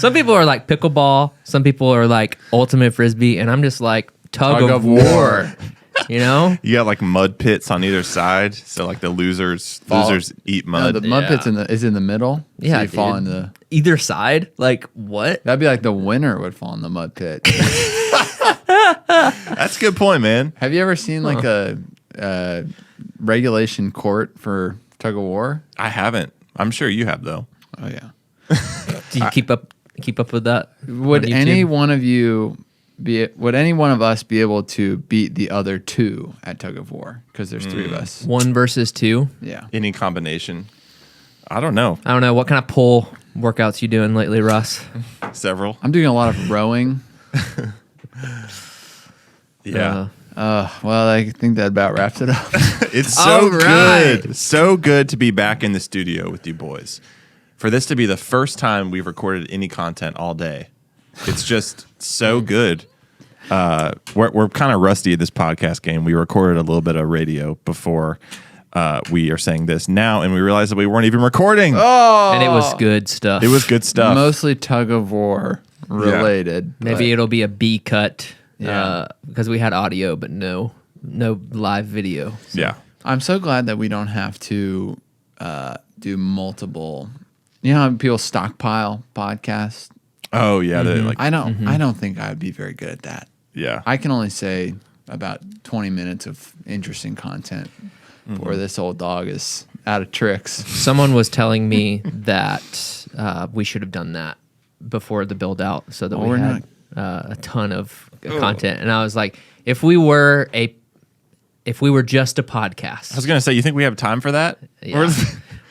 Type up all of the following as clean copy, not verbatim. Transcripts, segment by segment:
Some people are like pickleball. Some people are like ultimate frisbee, and I'm just like tug of war. You know, you got like mud pits on either side, so like the losers eat mud. No, the mud pit's is in the middle. Yeah, so you fall in the either side. Like what? That'd be like the winner would fall in the mud pit. That's a good point, man. Have you ever seen like a regulation court for tug of war? I haven't. I'm sure you have though. Oh yeah. Do you keep up with that? Would any one of you would any one of us be able to beat the other two at tug of war? Because there's three of us. 1 versus 2. Yeah. Any combination? I don't know. What kind of pull workouts you doing lately, Russ? Several. I'm doing a lot of rowing. Yeah. Well, I think that about wraps it up. It's so good. So good to be back in the studio with you boys. For this to be the first time we've recorded any content all day. It's just so good. We're kind of rusty at this podcast game. We recorded a little bit of radio before we are saying this now, and we realized that we weren't even recording. Oh, And it was good stuff. It was good stuff. mostly tug of war related. Maybe it'll be a B cut. Yeah. Because we had audio, but no live video. So. Yeah. I'm so glad that we don't have to do multiple. You know how people stockpile podcasts? Oh yeah. I don't think I'd be very good at that. Yeah. I can only say about 20 minutes of interesting content before this old dog is out of tricks. Someone was telling me that we should have done that before the build out so that we had a ton of content. And I was like, if we were just a podcast. I was gonna say, you think we have time for that? Yeah.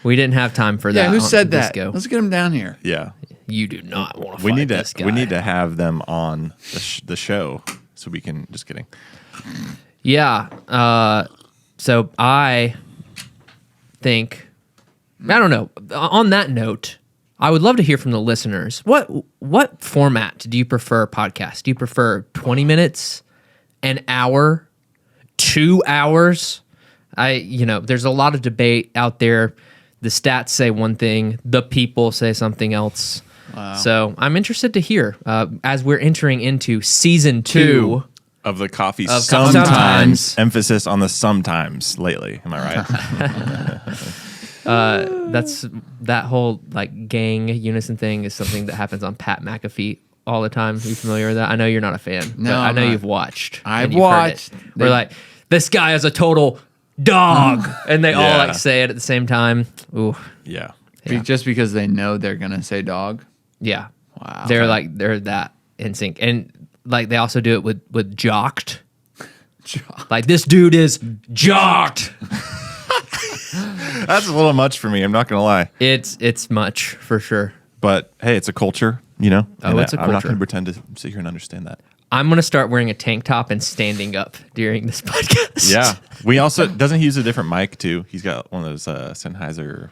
We didn't have time for that. Yeah, who said that? Disco. Let's get him down here. Yeah. You do not want to We fight need this guy. to. We need to have them on the show so we can. Just kidding. Yeah. So I think, I don't know. On that note, I would love to hear from the listeners. What format do you prefer podcast? Do you prefer 20 minutes, an hour, 2 hours? There's a lot of debate out there. The stats say one thing, the people say something else. Wow. So I'm interested to hear as we're entering into season 2 of the coffee. Of sometimes emphasis on the sometimes lately. Am I right? That's that whole like gang unison thing is something that happens on Pat McAfee all the time. Are you familiar with that? I know you're not a fan. No, but I know I'm not. You've watched. I've and you've watched. Heard it. We're like, this guy is a total dog, and they all Yeah. like say it at the same time. Ooh, Yeah. Just because they know they're going to say dog? yeah. Wow. They're that in sync, and like they also do it with jocked. Like this dude is jocked. That's a little much for me. I'm not gonna lie. It's much for sure. But hey, it's a culture, you know. Oh, it's a I'm not culture. gonna pretend to sit here and understand that. I'm gonna start wearing a tank top and standing up during this podcast. Yeah. We also doesn't he use a different mic too? He's got one of those Sennheiser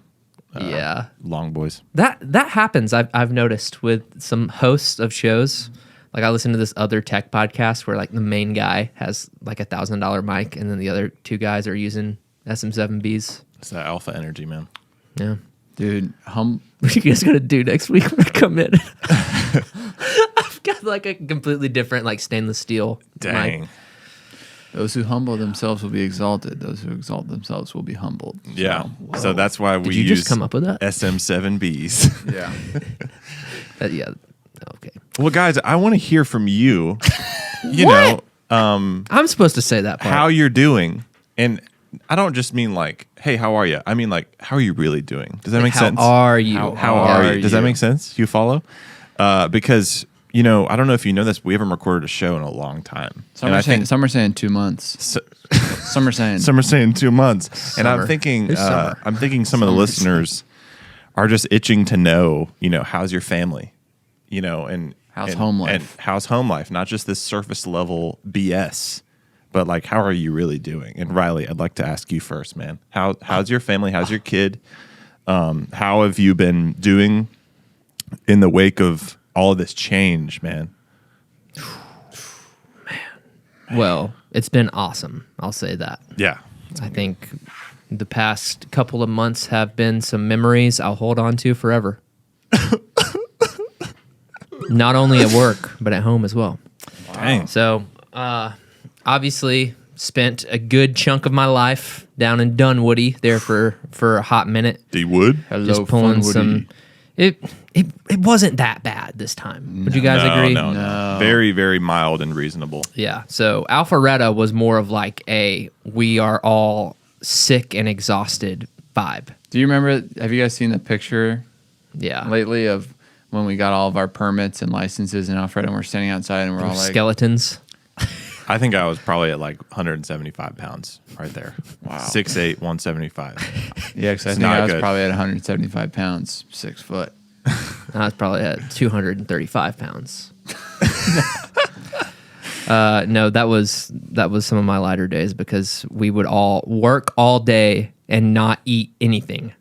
long boys. That happens. I've noticed with some hosts of shows. Like I listen to this other tech podcast where like the main guy has like $1,000 mic, and then the other two guys are using SM7Bs. It's that alpha energy, man. Yeah, Dude, what are you guys gonna do next week when I come in? I've got like a completely different like stainless steel Dang. mic. those who humble themselves will be exalted. Those who exalt themselves will be humbled. Yeah. So that's why we Did you use just come up with that? SM7Bs. Yeah. Yeah. Okay. Well, guys, I want to hear from you. You know, I'm supposed to say that part. how you're doing, and I don't just mean like, hey, how are you? I mean like, how are you really doing? Does that make sense? How are you? How are you? Does that make sense? You follow? Because you know, I don't know if you know this, but we haven't recorded a show in a long time. Some are saying 2 months. Some are saying. Some are saying 2 months, and I'm Summer. thinking, Who's summer? I'm thinking some of the listeners are just itching to know, you know, how's your family, you know, and How's home life? and how's home life, not just this surface level BS, but like, how are you really doing? And Riley, I'd like to ask you first, man. How's your family? How's your kid? How have you been doing in the wake of all of this change, man? Well, it's been awesome. I'll say that. Yeah. I think the past couple of months have been some memories I'll hold on to forever. not only at work but at home as well. Dang. So, obviously, spent a good chunk of my life down in Dunwoody there for a hot minute. D Wood. Hello, Just pulling Funwoody. some. It wasn't that bad this time. Would you guys agree? No. Very, very mild and reasonable. Yeah. So Alpharetta was more of like a we are all sick and exhausted vibe. Do you remember? Have you guys seen the picture Yeah. lately of when we got all of our permits and licenses in Alfred and we're standing outside and we're all like, Skeletons. I think I was probably at like 175 pounds right there. Wow. 6'8", 175. yeah, because I It's think not I was good. probably at 175 pounds, 6 foot. I was probably at 235 pounds. No, that was some of my lighter days because we would all work all day and not eat anything.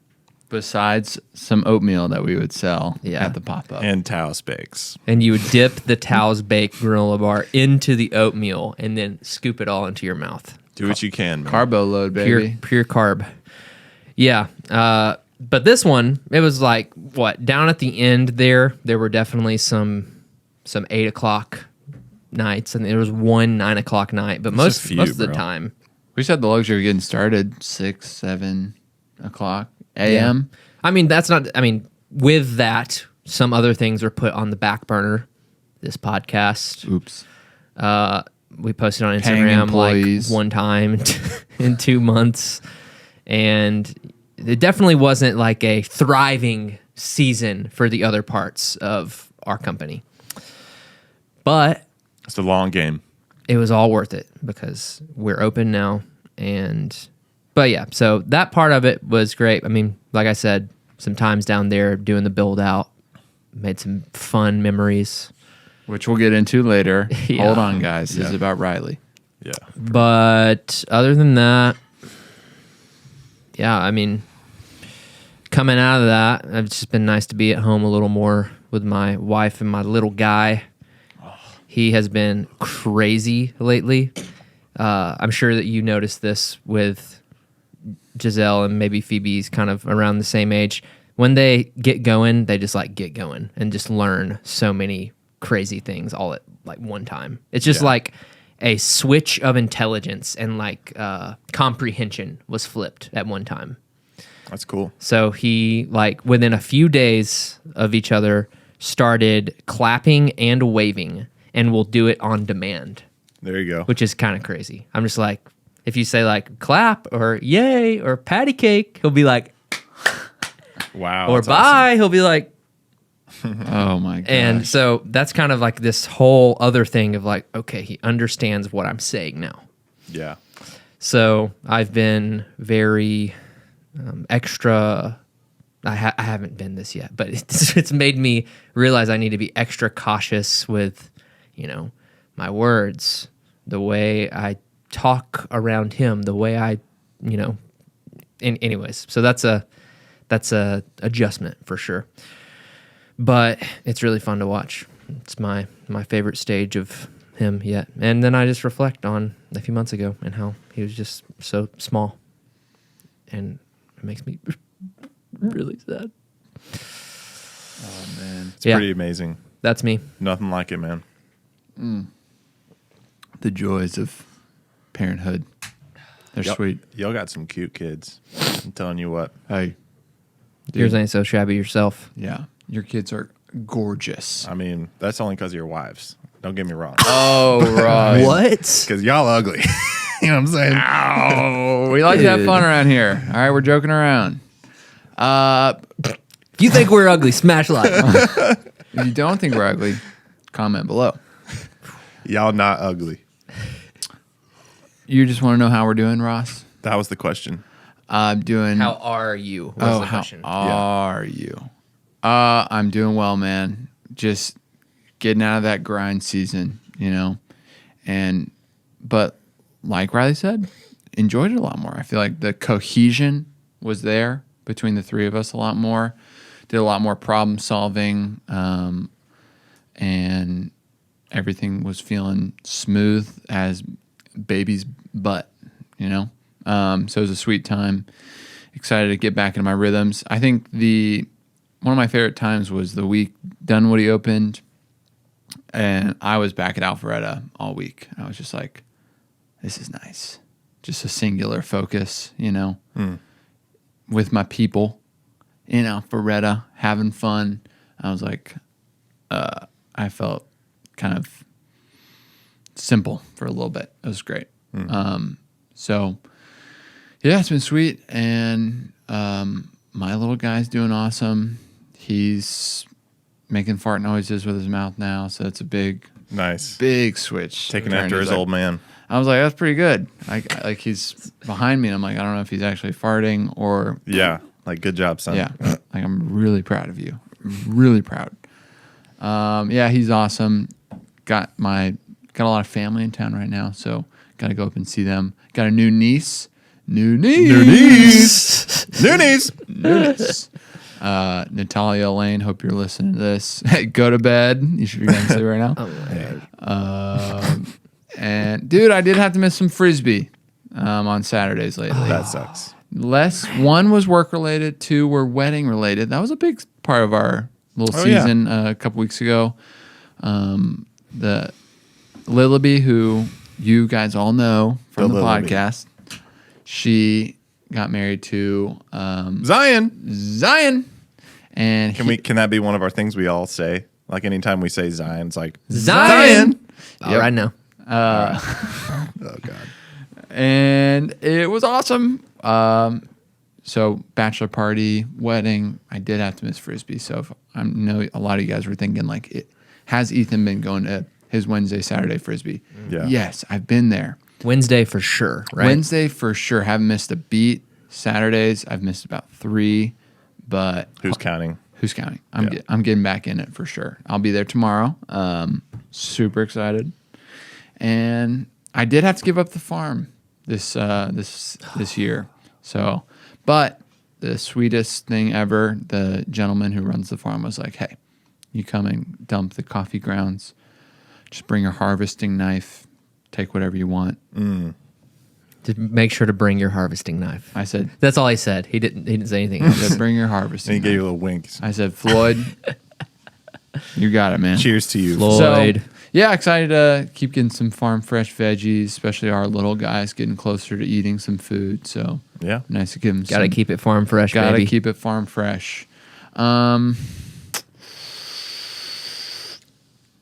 Besides some oatmeal that we would sell Yeah. at the pop-up. And Taos Bakes. And you would dip the Taos Baked granola bar into the oatmeal and then scoop it all into your mouth. Do what you can, man. Carbo load, baby. Pure carb. Yeah. But this one, it was like, what, down at the end there were definitely some 8 o'clock nights, and there was one 9 o'clock night. But most a few, of the bro. time, We just had the luxury of getting started 6, 7 o'clock a.m. I mean, with that, some other things were put on the back burner. This podcast, Oops. we posted on Paying Instagram employees. like one time in 2 months, and it definitely wasn't like a thriving season for the other parts of our company. But It's a long game. it was all worth it because we're open now. But yeah, so that part of it was great. I mean, like I said, some times down there doing the build out, made some fun memories. Which we'll get into later. Yeah. Hold on, guys. This Yeah. is about Riley. Yeah. But other than that, yeah, I mean, coming out of that, it's just been nice to be at home a little more with my wife and my little guy. He has been crazy lately. I'm sure that you noticed this with Giselle and maybe Phoebe's kind of around the same age. When they get going, they just like get going and just learn so many crazy things all at like one time. It's just Yeah. like a switch of intelligence and like comprehension was flipped at one time. That's cool. So he, like, within a few days of each other, started clapping and waving and will do it on demand, There you go. which is kind of crazy. I'm just like, if you say, like, clap or yay or patty cake, he'll be like, Wow. or that's bye, he'll be like, Oh, my God. and so that's kind of like this whole other thing of like, okay, he understands what I'm saying now. awesome. Yeah. So I've been very extra. I haven't been this yet, but it's made me realize I need to be extra cautious with, my words, the way I talk around him, the way I, anyways. So that's a adjustment for sure. But it's really fun to watch. It's my favorite stage of him yet. And then I just reflect on a few months ago and how he was just so small. And it makes me really sad. Oh, man. It's Yeah. pretty amazing. That's me. Nothing like it, man. The joys of parenthood. They're Y'all- sweet. Y'all got some cute kids. I'm telling you what. Hey. Yours ain't so shabby yourself. Yeah. Your kids are gorgeous. I mean, that's only because of your wives. Don't get me wrong. Oh, right. What? Because y'all ugly. You know what I'm saying? Oh, we like to have fun around here. All right, we're joking around. If you think we're ugly, smash like. If you don't think we're ugly, comment below. Y'all not ugly. You just want to know how we're doing, Ross? That was the question. I'm doing. How are you? Was Oh, the how question. are you? I'm doing well, man. Just getting out of that grind season, but like Riley said, enjoyed it a lot more. I feel like the cohesion was there between the three of us a lot more. Did a lot more problem solving, and everything was feeling smooth as baby's butt, So it was a sweet time. Excited to get back into my rhythms. I think one of my favorite times was the week Dunwoody opened. And I was back at Alpharetta all week. I was just like, this is nice. Just a singular focus, with my people in Alpharetta, having fun. I was like, I felt kind of simple for a little bit. It was great. So, yeah, it's been sweet. And my little guy's doing awesome. He's making fart noises with his mouth now, so it's a big switch. Taking after his old man. I was like, that's pretty good. Like he's behind me, and I'm like, I don't know if he's actually farting or. Yeah, like good job, son. Yeah, like I'm really proud of you. Really proud. Yeah, he's awesome. Got a lot of family in town right now, so got to go up and see them. Got a new niece. New niece. Natalia Lane, hope you're listening to this. Hey, go to bed. You should be going to sleep right now. And dude, I did have to miss some frisbee on Saturdays lately. That sucks. One was work related, 2 were wedding related. That was a big part of our little season a couple weeks ago. The Lillaby, who you guys all know from the podcast, she got married to Zion. And can that be one of our things we all say? Like anytime we say Zion, it's like Zion. All right now. Oh God. And it was awesome. So bachelor party, wedding. I did have to miss frisbee. So I know a lot of you guys were thinking like, has Ethan been going to his Wednesday, Saturday frisbee? Yeah. Yes, I've been there. Wednesday for sure, right? Wednesday for sure. Haven't missed a beat. Saturdays, I've missed about 3, but Who's counting? Who's counting? I'm getting back in it for sure. I'll be there tomorrow. Super excited. And I did have to give up the farm this year. So, but the sweetest thing ever, the gentleman who runs the farm was like, "Hey, you come and dump the coffee grounds. Just bring your harvesting knife. Take whatever you want." To make sure to bring your harvesting knife. I said, that's all he said. He didn't say anything I else. said, bring your harvesting And he knife. gave you a little wink. I said, Floyd, you got it, man. Cheers to you. Floyd. So, yeah, excited to keep getting some farm fresh veggies, especially our little guys getting closer to eating some food. So Yeah. nice to give them Gotta keep it farm fresh, Gotta baby. keep it farm fresh.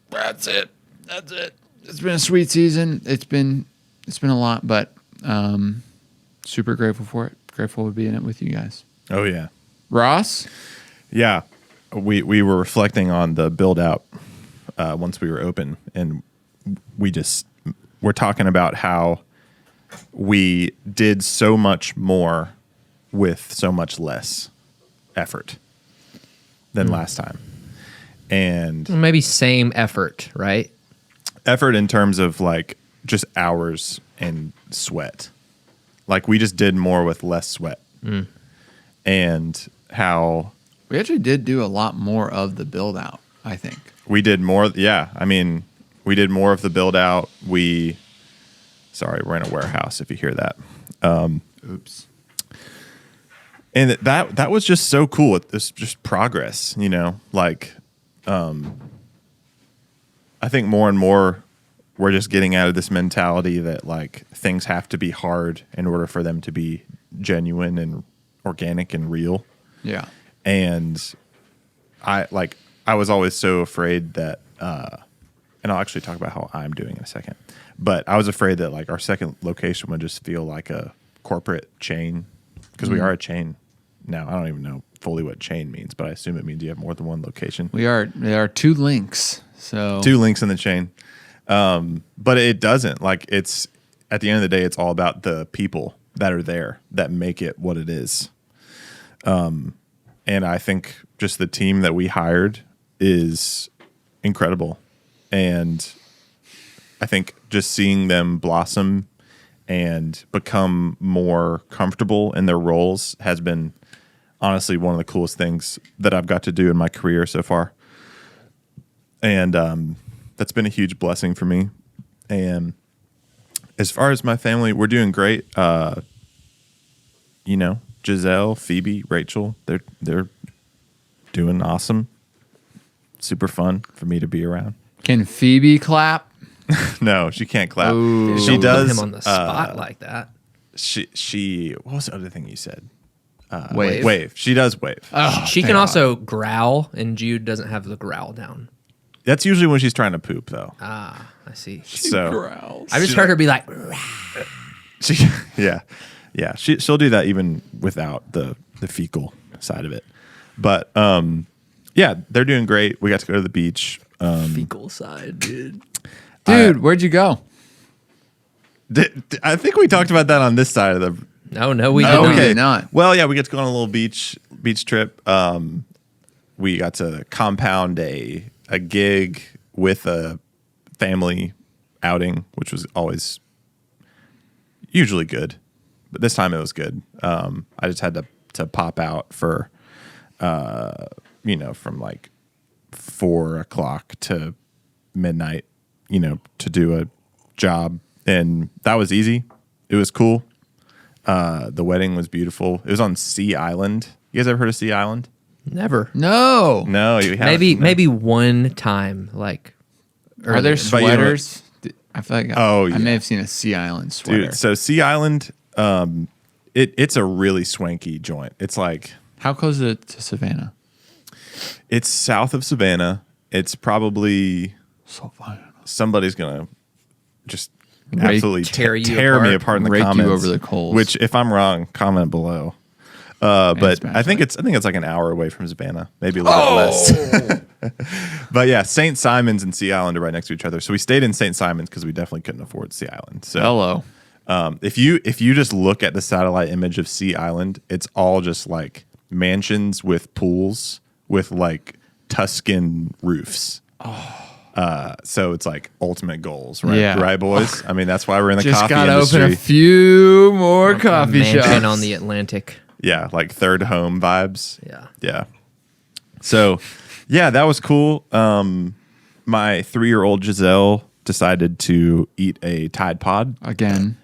That's it. It's been a sweet season. It's been a lot, but super grateful for it. Grateful to be in it with you guys. Oh yeah. Ross? Yeah. We were reflecting on the build out once we were open, and we're talking about how we did so much more with so much less effort than last time. And Maybe same effort, right? effort in terms of like just hours and sweat. Like we just did more with less sweat. And how We actually did do a lot more of the build out, I think. we did more. Yeah. I mean, we did more of the build out. Sorry, we're in a warehouse if you hear that. Oops. And that was just so cool. It's just progress, like, I think more and more we're just getting out of this mentality that like things have to be hard in order for them to be genuine and organic and real. Yeah. And I was always so afraid that, and I'll actually talk about how I'm doing in a second, but I was afraid that like our second location would just feel like a corporate chain, because we are a chain now. I don't even know fully what chain means, but I assume it means you have more than one location. There are 2 links. So 2 links in the chain. But it doesn't. Like, it's at the end of the day, it's all about the people that are there that make it what it is. And I think just the team that we hired is incredible. And I think just seeing them blossom and become more comfortable in their roles has been honestly one of the coolest things that I've got to do in my career so far. And that's been a huge blessing for me. And as far as my family, we're doing great. Giselle, Phoebe, Rachel, they're doing awesome. Super fun for me to be around. Can Phoebe clap? No, she can't clap. Ooh. She Don't does. put him on the spot like that. She. What was the other thing you said? Wave. Wave. She does wave. She can also growl, and Jude doesn't have the growl down. That's usually when she's trying to poop, though. Ah, I see. So Growls. I just heard her be like, she, yeah. She'll do that even without the fecal side of it. But yeah, they're doing great. We got to go to the beach. fecal side, dude. Dude, where'd you go? I think we talked about that on this side of the. No, we did not. Okay. Not. Well, yeah, we get to go on a little beach trip. We got to compound a gig with a family outing, which was always usually good, but this time it was good. I just had to pop out for, from like 4 o'clock to midnight, to do a job, and that was easy. It was cool. The wedding was beautiful. It was on Sea Island. You guys ever heard of Sea Island? Never. No. No, you haven't. Maybe one time, like. Are there But you know what? sweaters? I feel like Oh, I yeah. may have seen a Sea Island sweater. Dude, so Sea Island, it's a really swanky joint. It's like How close is it to Savannah? it's south of Savannah. It's probably Savannah. somebody's gonna just Rake- absolutely tear you tear me apart. apart in the Rake you comments. over the coals. Which, if I'm wrong, comment below. But smash I think like. it's like an hour away from Savannah, maybe a little bit less. But yeah, St. Simon's and Sea Island are right next to each other. So we stayed in St. Simon's because we definitely couldn't afford Sea Island. So Hello. if you just look at the satellite image of Sea Island, it's all just like mansions with pools with like Tuscan roofs. So it's like ultimate goals, right? Yeah. Right, boys? I mean, that's why we're in the Just coffee gotta industry. open a few more coffee Mansion shops. on the Atlantic. Yeah, like third home vibes. Yeah. Yeah. So, yeah, that was cool. My 3-year-old Giselle decided to eat a Tide Pod. Again.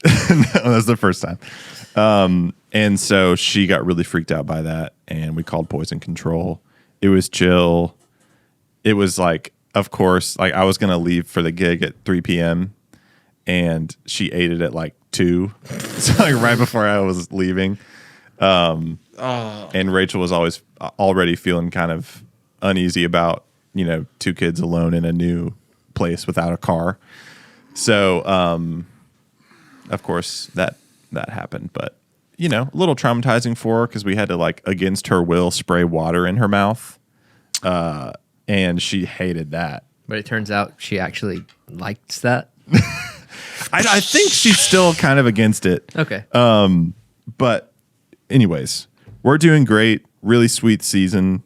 That was the first time. And so she got really freaked out by that, and we called poison control. It was chill. It was like, of course, like I was going to leave for the gig at 3 p.m. and she ate it at like 2. So like right before I was leaving. And Rachel was already feeling kind of uneasy about, 2 kids alone in a new place without a car. So, of course that happened, but a little traumatizing for her because we had to like against her will spray water in her mouth. And she hated that. But it turns out she actually likes that. I think she's still kind of against it. Okay. But anyways, we're doing great. Really sweet season.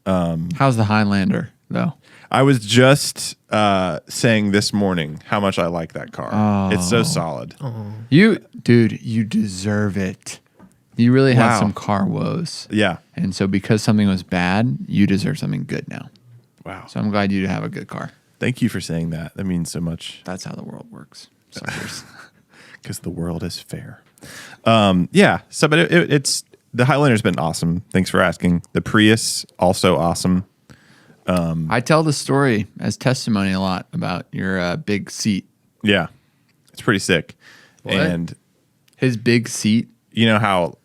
How's the Highlander, though? I was just saying this morning how much I like that car. It's so solid. You deserve it. You really had Wow. some car woes. Yeah. And so because something was bad, you deserve something good now. Wow. So I'm glad you have a good car. Thank you for saying that. That means so much That's how the world works. Suckers. because the world is fair. Yeah. So, but it's the Highlander's been awesome. Thanks for asking. The Prius also awesome. I tell the story as testimony a lot about your big seat. Yeah. It's pretty sick. What? And His big seat. you know how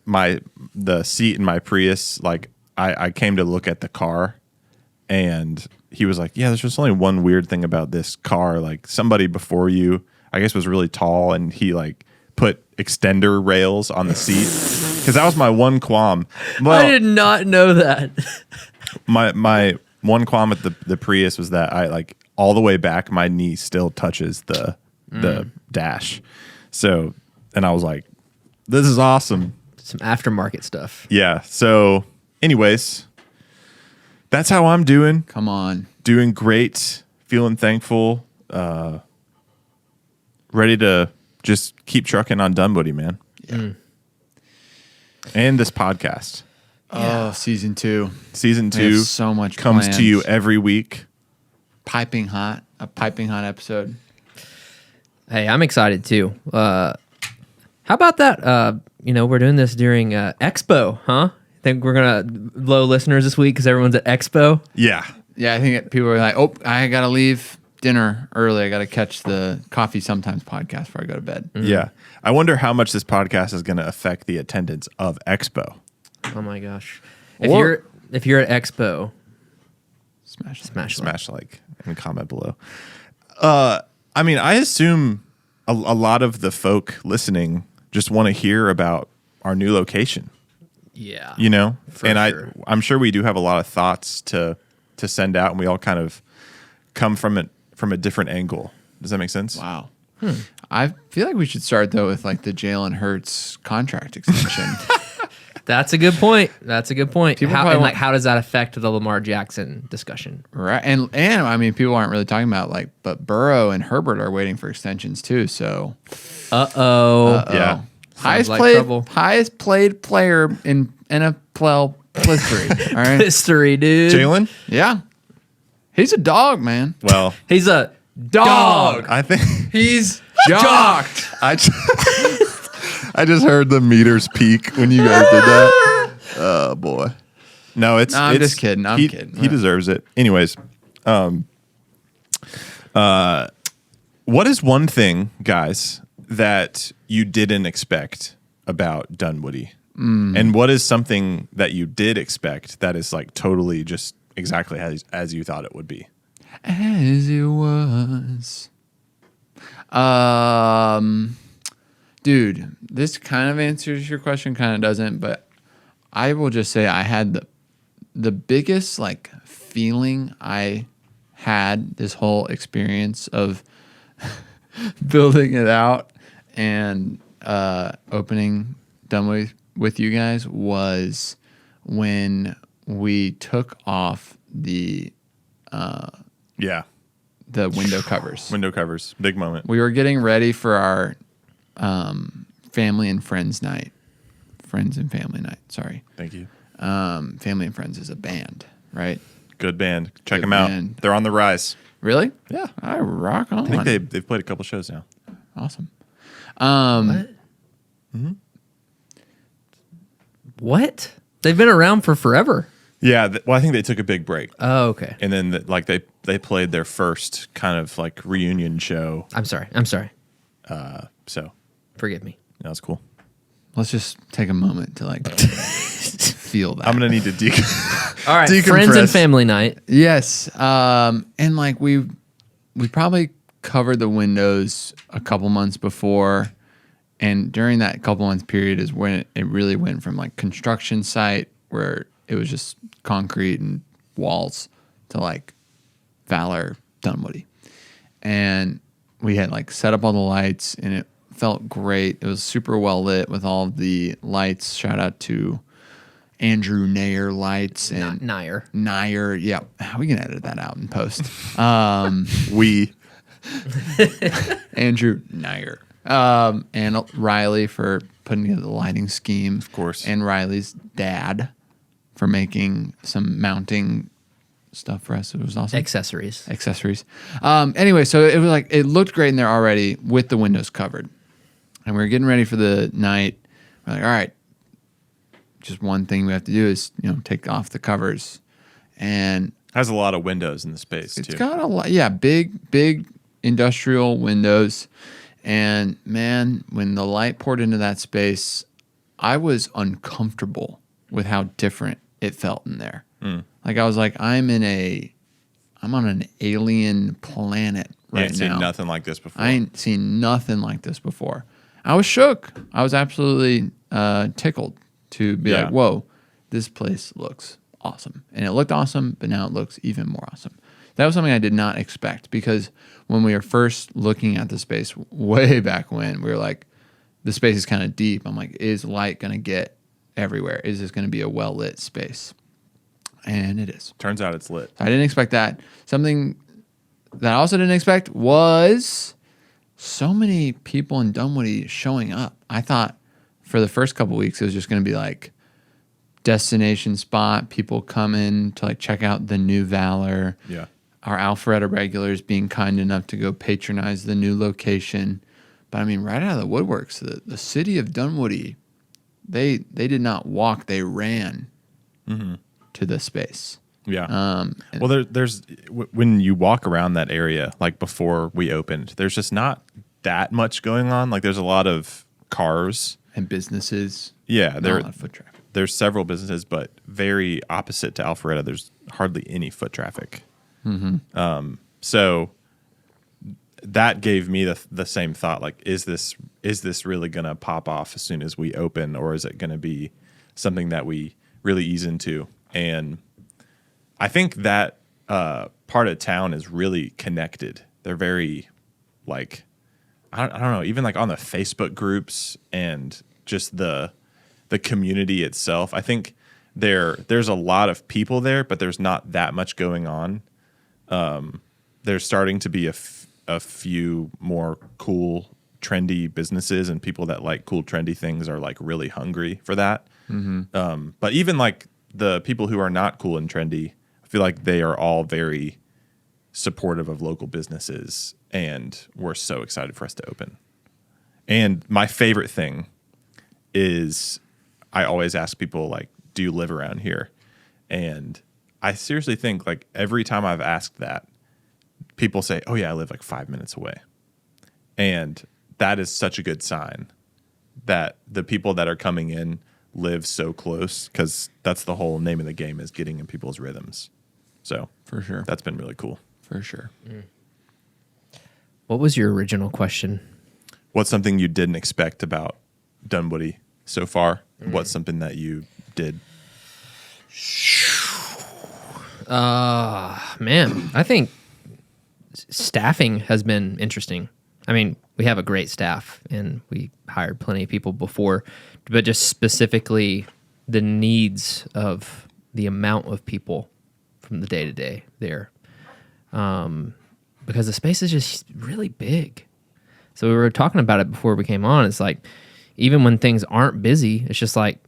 the seat in my Prius, like I came to look at the car and he was like, yeah, there's just only one weird thing about this car. Like somebody before you, I guess, was really tall and he like put extender rails on the seat. Cause that was my one qualm. Well, I did not know that. my one qualm with the Prius was that I like all the way back, my knee still touches the dash. So, and I was like, this is awesome. Some aftermarket stuff. Yeah. So anyways, that's how I'm doing. Come on. Doing great. Feeling thankful. Ready to just keep trucking on Dunwoody, man. Yeah. And this podcast. Oh, season 2. Season We have 2 so much comes plans. to you every week. Piping hot. A piping hot episode. Hey, I'm excited too. How about that? We're doing this during Expo, huh? Think we're gonna low listeners this week because everyone's at Expo. Yeah. Yeah, I think people are like, oh, I got to leave dinner early. I got to catch the Coffee Sometimes podcast before I go to bed. Yeah. I wonder how much this podcast is going to affect the attendance of Expo. Oh my gosh! If you're at Expo, Smash like and comment below. I mean, I assume a lot of the folk listening just want to hear about our new location. Yeah, You know, and sure. I'm sure we do have a lot of thoughts to send out, and we all kind of come from it from a different angle. Does that make sense? Wow. I feel like we should start though with like the Jalen Hurts contract extension. That's a good point. That's a good point. People How, probably and want- like, how does that affect the Lamar Jackson discussion? Right. And I mean, people aren't really talking about like, but Burrow and Herbert are waiting for extensions too. So Yeah. highest like played trouble. highest played player in NFL history. All right. History, dude. Jalen? Yeah. He's a dog, man. Well, He's a dog. I think He's jocked. I just heard the meters peak when you guys did that. Oh boy. No, it's. No, I'm it's- just kidding. I'm kidding. He deserves it. Anyways, what is one thing, guys, that you didn't expect about Dunwoody, and what is something that you did expect that is like totally just exactly as you thought it would be? As it was. Dude, this kind of answers your question, kind of doesn't, but I will just say I had the biggest like feeling I had this whole experience of building it out and opening Dunwoody with you guys was when we took off the Yeah, window covers. window covers, big moment. We were getting ready for our family and friends night. Friends and family night, sorry. Thank you. Family and Friends is a band, right? Good band. Check Good them out. band. They're on the rise. Really? Yeah, I rock on. I think they've played a couple shows now. Awesome. What? They've been around for forever. Yeah, well, I think they took a big break, Oh, okay. and then they played their first kind of like reunion show. I'm sorry. So Forgive me. that was cool. Let's just take a moment to like feel that. I'm gonna need to All right. Decompress. Friends and family night. Yes. And like we probably covered the windows a couple months before. And during that couple months period is when it really went from like construction site where it was just concrete and walls to like Valor, Dunwoody. And we had like set up all the lights and it felt great. It was super well lit with all of the lights. Shout out to Andrew Nair lights and Nair. Nair. Yeah. We can edit that out in post. Andrew Nair. And Riley for putting together the lighting scheme. Of course. And Riley's dad for making some mounting stuff for us. It was awesome. Accessories. Anyway, so it was like, it looked great in there already with the windows covered. And we were getting ready for the night. We're like, all right, just one thing we have to do is, take off the covers. And Has a lot of windows in the space it's too. got a lot, yeah, big industrial windows. And man, when the light poured into that space, I was uncomfortable with how different it felt in there. Like I was like, I'm on an alien planet I right ain't seen now. nothing like this before. I ain't seen nothing like this before. I was shook. I was absolutely tickled to be like, whoa, this place looks awesome. And it looked awesome, but now it looks even more awesome. That was something I did not expect because when we were first looking at the space way back when, we were like, the space is kind of deep. I'm like, is light going to get everywhere? Is this going to be a well-lit space? And it is. Turns out it's lit. I didn't expect that. Something that I also didn't expect was so many people in Dunwoody showing up. I thought for the first couple weeks it was just going to be like destination spot, people coming to like check out the new Valor. Yeah. Our Alpharetta regulars being kind enough to go patronize the new location. But I mean, right out of the woodworks, the city of Dunwoody, they did not walk, they ran to the space. Yeah. Well, when you walk around that area, like before we opened, there's just not that much going on. Like there's a lot of cars and businesses. Yeah, Not a lot of foot traffic. There's several businesses, but very opposite to Alpharetta. There's hardly any foot traffic. So that gave me the same thought. Like, is this really going to pop off as soon as we open, or is it going to be something that we really ease into? And I think that part of town is really connected. They're very like, I don't know, even like on the Facebook groups and just the community itself. I think there's a lot of people there, but there's not that much going on. There's starting to be a few more cool, trendy businesses, and people that like cool, trendy things are like really hungry for that. But even like the people who are not cool and trendy, I feel like they are all very supportive of local businesses, and we're so excited for us to open. And my favorite thing is I always ask people, like, do you live around here? And I seriously think, like, every time I've asked that, people say, oh, yeah, I live like 5 minutes away. And that is such a good sign that the people that are coming in live so close, because that's the whole name of the game, is getting in people's rhythms. So For sure. that's been really cool. For sure. What was your original question? What's something you didn't expect about Dunwoody so far? What's something that you did? Man, I think staffing has been interesting. I mean, we have a great staff, and we hired plenty of people before, but just specifically the needs of the amount of people from the day to day there. Because the space is just really big. So we were talking about it before we came on. It's like, even when things aren't busy, it's just like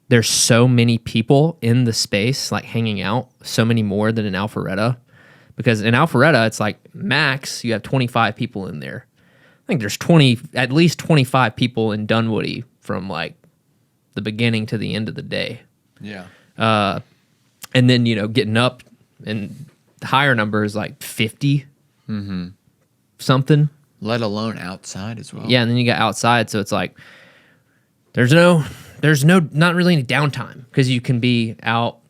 there's so many people in the space, like hanging out, so many more than in Alpharetta. Because in Alpharetta, it's like max, you have 25 people in there. I think there's at least 25 people in Dunwoody from like the beginning to the end of the day. Yeah. And then, getting up, and the higher number is like 50 something. Let alone outside as well. Yeah, and then you got outside, so it's like there's not really any downtime, because you can be out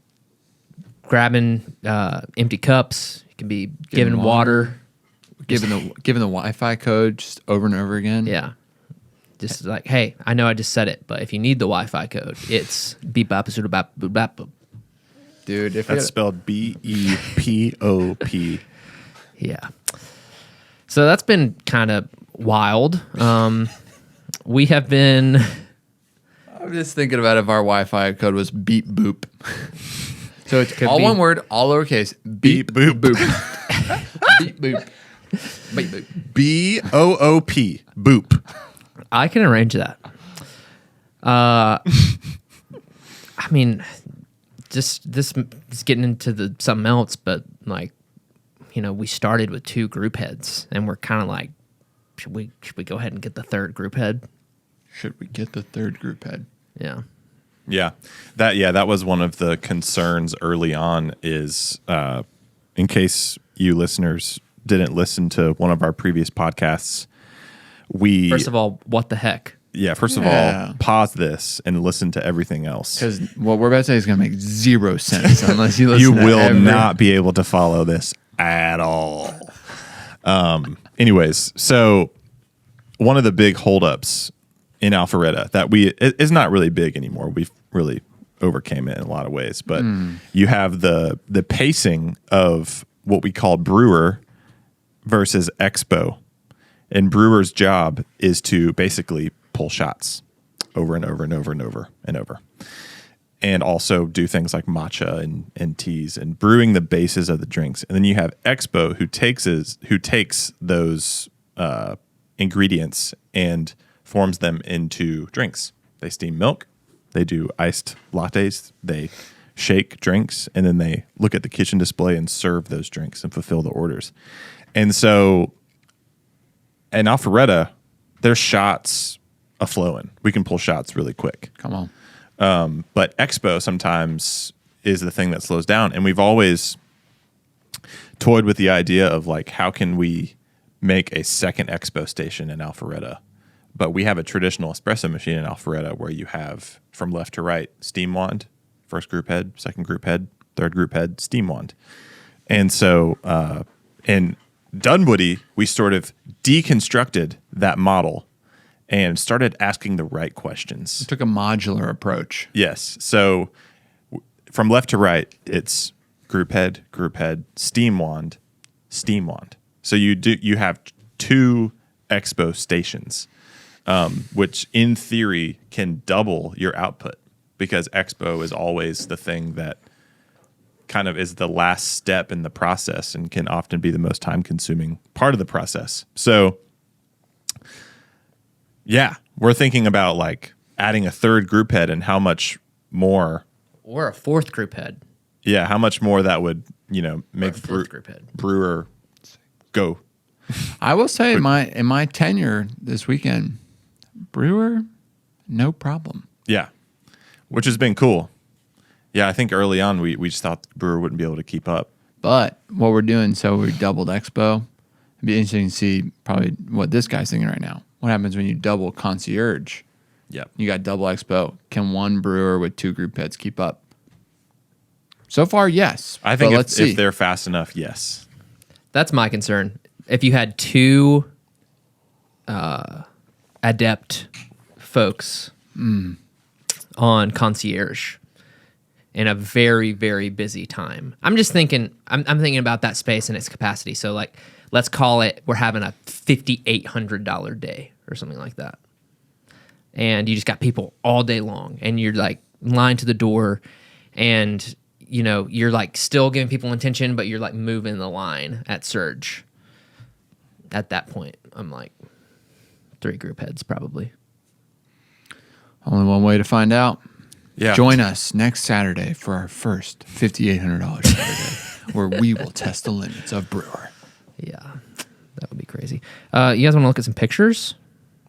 grabbing empty cups. You can be giving water. Giving the Wi-Fi code just over and over again. Yeah. Just like, hey, I know I just said it, but if you need the Wi-Fi code, it's beep bop boop bop boop bop. Dude, if That's spelled BEPOP. Yeah. So that's been kind of wild. We have been. I'm just thinking about if our Wi-Fi code was beep boop. So it's all be. one word, all lowercase. Beep boop boop. Beep boop. Beep boop. BOOP. Boop. I can arrange that. I mean, just this is getting into something else, but like, we started with 2 group heads, and we're kind of like, should we go ahead and get the 3rd group head? Should we get the 3rd group head? Yeah. Yeah. That was one of the concerns early on, is in case you listeners didn't listen to one of our previous podcasts, First of all, what the heck? Yeah, first of all, pause this and listen to everything else. Because what we're about to say is going to make 0 sense unless you listen You to will not be able to follow this at all. Anyways, so one of the big holdups in Alpharetta that is not really big anymore. We've really overcame it in a lot of ways, but you have the pacing of what we call brewer versus expo. And brewer's job is to basically pull shots over and over and over and over and over. And also do things like matcha and teas and brewing the bases of the drinks. And then you have expo who takes those ingredients and forms them into drinks. They steam milk, they do iced lattes, they shake drinks, and then they look at the kitchen display and serve those drinks and fulfill the orders. And so in Alpharetta, there's shots a-flowing. We can pull shots really quick. Come on. But expo, sometimes is the thing that slows down. And we've always toyed with the idea of like, how can we make a second expo station in Alpharetta? But we have a traditional espresso machine in Alpharetta where you have from left to right steam wand, first group head, second group head, third group head, steam wand. And so in Dunwoody, we sort of deconstructed that model and started asking the right questions. It took a modular approach. Yes. So from left to right, it's group head, steam wand, steam wand. So you have 2 expo stations, which in theory can double your output, because expo is always the thing that kind of is the last step in the process and can often be the most time consuming part of the process. So yeah, we're thinking about like adding a 3rd group head and how much more, or a 4th group head. Yeah, how much more that would, make group head. brewer go. I will say in my tenure this weekend, brewer, no problem. Yeah, which has been cool. Yeah, I think early on we just thought the brewer wouldn't be able to keep up. But what we're doing, so we doubled expo. It'd be interesting to see probably what this guy's thinking right now. What happens when you double concierge? Yep. You got double expo. Can one brewer with 2 group heads keep up? So far, yes. I think let's see. If they're fast enough, yes. That's my concern. If you had 2 adept folks on concierge in a very, very busy time, I'm just thinking. I'm thinking about that space and its capacity. So, like, let's call it we're having a $5,800 day or something like that, and you just got people all day long, and you're like line to the door, and you're like still giving people attention, but you're like moving the line at surge. At that point, I'm like 3 group heads probably. Only one way to find out. Yeah. Join us next Saturday for our first $5,800 Saturday, where we will test the limits of brewer. Yeah, that would be crazy. You guys want to look at some pictures?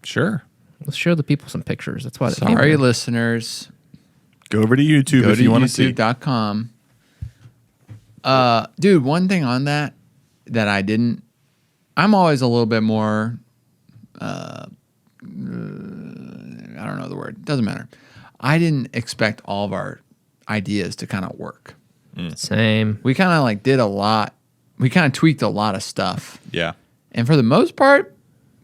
Sure. Let's show the people some pictures. That's why. Sorry, listeners. Go over to YouTube if you want to see. YouTube.com. Dude, one thing on that I didn't. I'm always a little bit more. I don't know the word. Doesn't matter. I didn't expect all of our ideas to kind of work. Same. We kind of like did a lot. We kind of tweaked a lot of stuff. Yeah. And for the most part,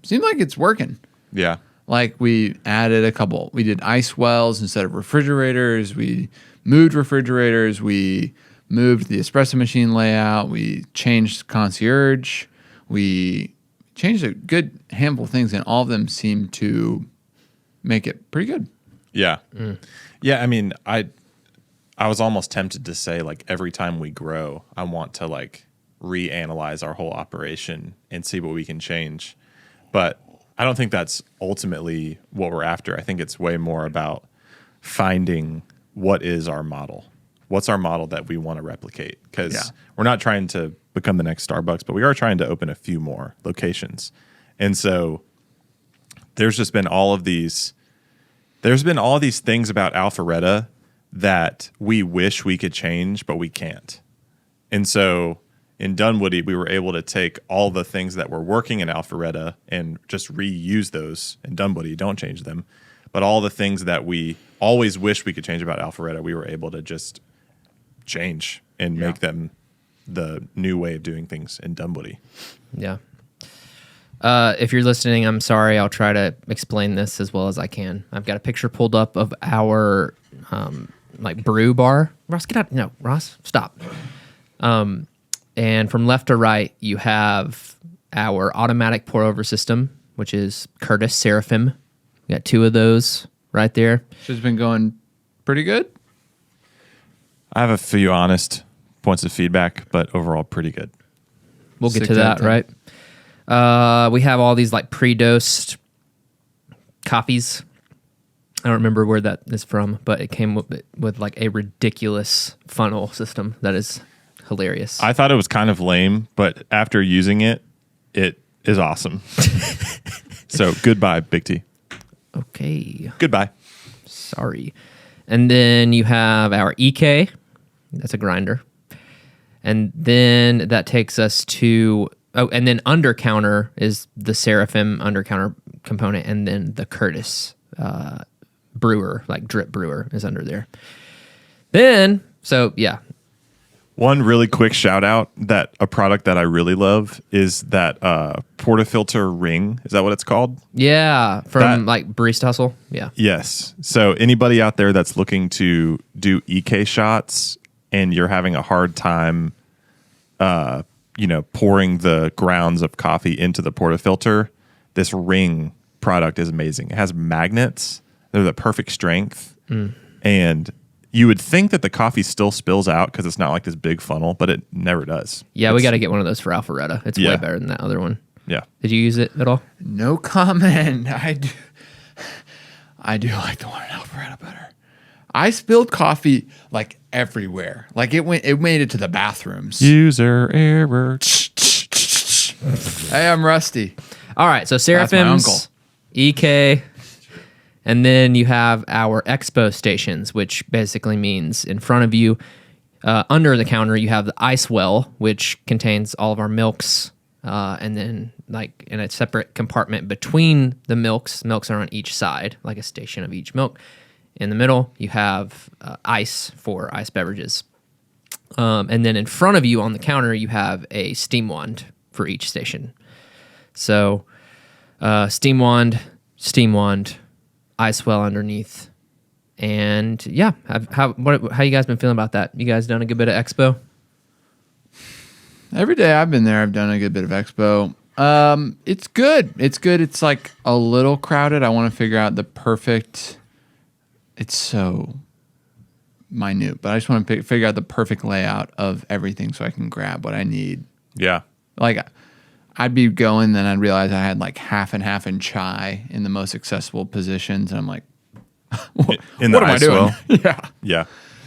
seemed like it's working. Yeah. Like we added a couple. We did ice wells instead of refrigerators. We moved refrigerators. We moved the espresso machine layout. We changed concierge. We changed a good handful of things, and all of them seemed to make it pretty good. Yeah. Yeah, I mean, I was almost tempted to say, like, every time we grow, I want to, like, reanalyze our whole operation and see what we can change. But I don't think that's ultimately what we're after. I think it's way more about finding what is our model. What's our model that we want to replicate? Because we're not trying to become the next Starbucks, but we are trying to open a few more locations. And so there's just been all of these things about Alpharetta that we wish we could change, but we can't. And so in Dunwoody, we were able to take all the things that were working in Alpharetta and just reuse those in Dunwoody. Don't change them. But all the things that we always wish we could change about Alpharetta, we were able to just change and make them the new way of doing things in Dunwoody. Yeah. If you're listening, I'm sorry. I'll try to explain this as well as I can. I've got a picture pulled up of our like brew bar. Ross, get out. No, Ross, stop. And from left to right, you have our automatic pour over system, which is Curtis Seraphim. We got 2 of those right there. She's been going pretty good. I have a few honest points of feedback, but overall pretty good. We'll get 6 to that, out of 10. right? We have all these like pre-dosed coffees. I don't remember where that is from, but it came with like a ridiculous funnel system that is hilarious. I thought it was kind of lame, but after using it, it is awesome. So goodbye, Big T. Okay. Goodbye. Sorry. And then you have our EK, That's a grinder. And then that takes us to, and then under counter is the Seraphim under counter component. And then the Curtis brewer, like drip brewer, is under there. Then, so yeah. One really quick shout out that a product that I really love is that portafilter ring. Is that what it's called? Yeah, from like Barista Hustle. Yeah. Yes. So anybody out there that's looking to do EK shots and you're having a hard time, pouring the grounds of coffee into the portafilter, this ring product is amazing. It has magnets. They're the perfect strength. And you would think that the coffee still spills out because it's not like this big funnel, but it never does. Yeah, we got to get one of those for Alpharetta. It's way better than that other one. Yeah. Did you use it at all? No comment. I do like the one in Alpharetta better. I spilled coffee like everywhere. Like it made it to the bathrooms. User error. Hey, I'm rusty. All right, so That's my uncle. Seraphim's, EK, and then you have our expo stations, which basically means in front of you, under the counter, you have the ice well, which contains all of our milks, and then like in a separate compartment between the milks are on each side, like a station of each milk. In the middle, you have ice for ice beverages. And then in front of you on the counter, you have a steam wand for each station. So steam wand, ice well underneath. And yeah, how you guys been feeling about that? You guys done a good bit of expo? Every day I've been there, I've done a good bit of expo. It's good. It's like a little crowded. I want to figure out the perfect. It's so minute, but I just want to figure out the perfect layout of everything so I can grab what I need. Yeah. Like I'd be going, then I'd realize I had like half and half in chai in the most accessible positions, and I'm like, what In the am I ice doing? well? Yeah. Yeah.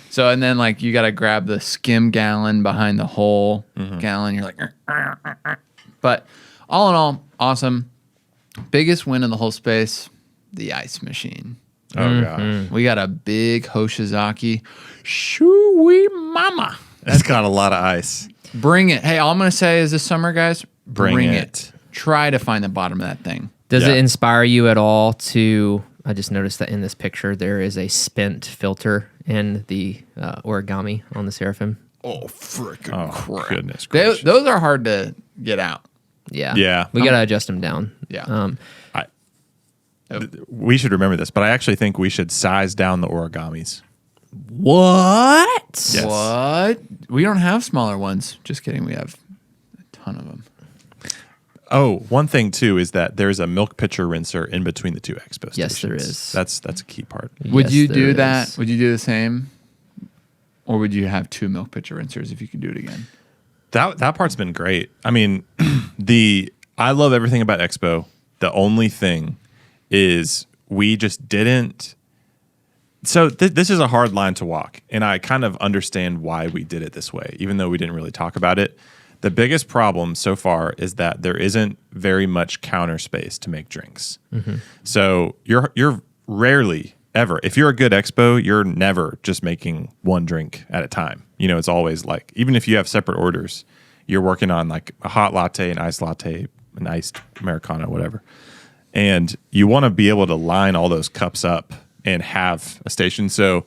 So, and then like you got to grab the skim gallon behind the whole gallon. You're like, but all in all, awesome. Biggest win in the whole space, the ice machine. Oh, gosh. We got a big Hoshizaki. Shoo-wee mama. It's got a lot of ice. Bring it. Hey, all I'm going to say is this summer, guys, Bring it. Try to find the bottom of that thing. Does Yeah. it inspire you at all to? I just noticed that in this picture there is a spent filter in the origami on the Seraphim. Oh, freaking Oh, crap. goodness gracious. Those are hard to get out. Yeah, Yeah. we gotta adjust them down. Yeah. We should remember this, but I actually think we should size down the origamis. What? Yes. What? We don't have smaller ones. Just kidding. We have a ton of them. Oh, one thing too is that there's a milk pitcher rinser in between the two expo stations. Yes, there is. That's a key part. Would Yes, you there do that? is. Would you do the same? Or would you have two milk pitcher rinsers if you could do it again? That part's been great. I mean, I love everything about Expo. The only thing is we just didn't. So this is a hard line to walk, and I kind of understand why we did it this way, even though we didn't really talk about it. The biggest problem so far is that there isn't very much counter space to make drinks. So you're rarely ever, if you're a good expo, you're never just making one drink at a time. You know, it's always like, even if you have separate orders, you're working on like a hot latte, an iced Americano, whatever. And you want to be able to line all those cups up and have a station. So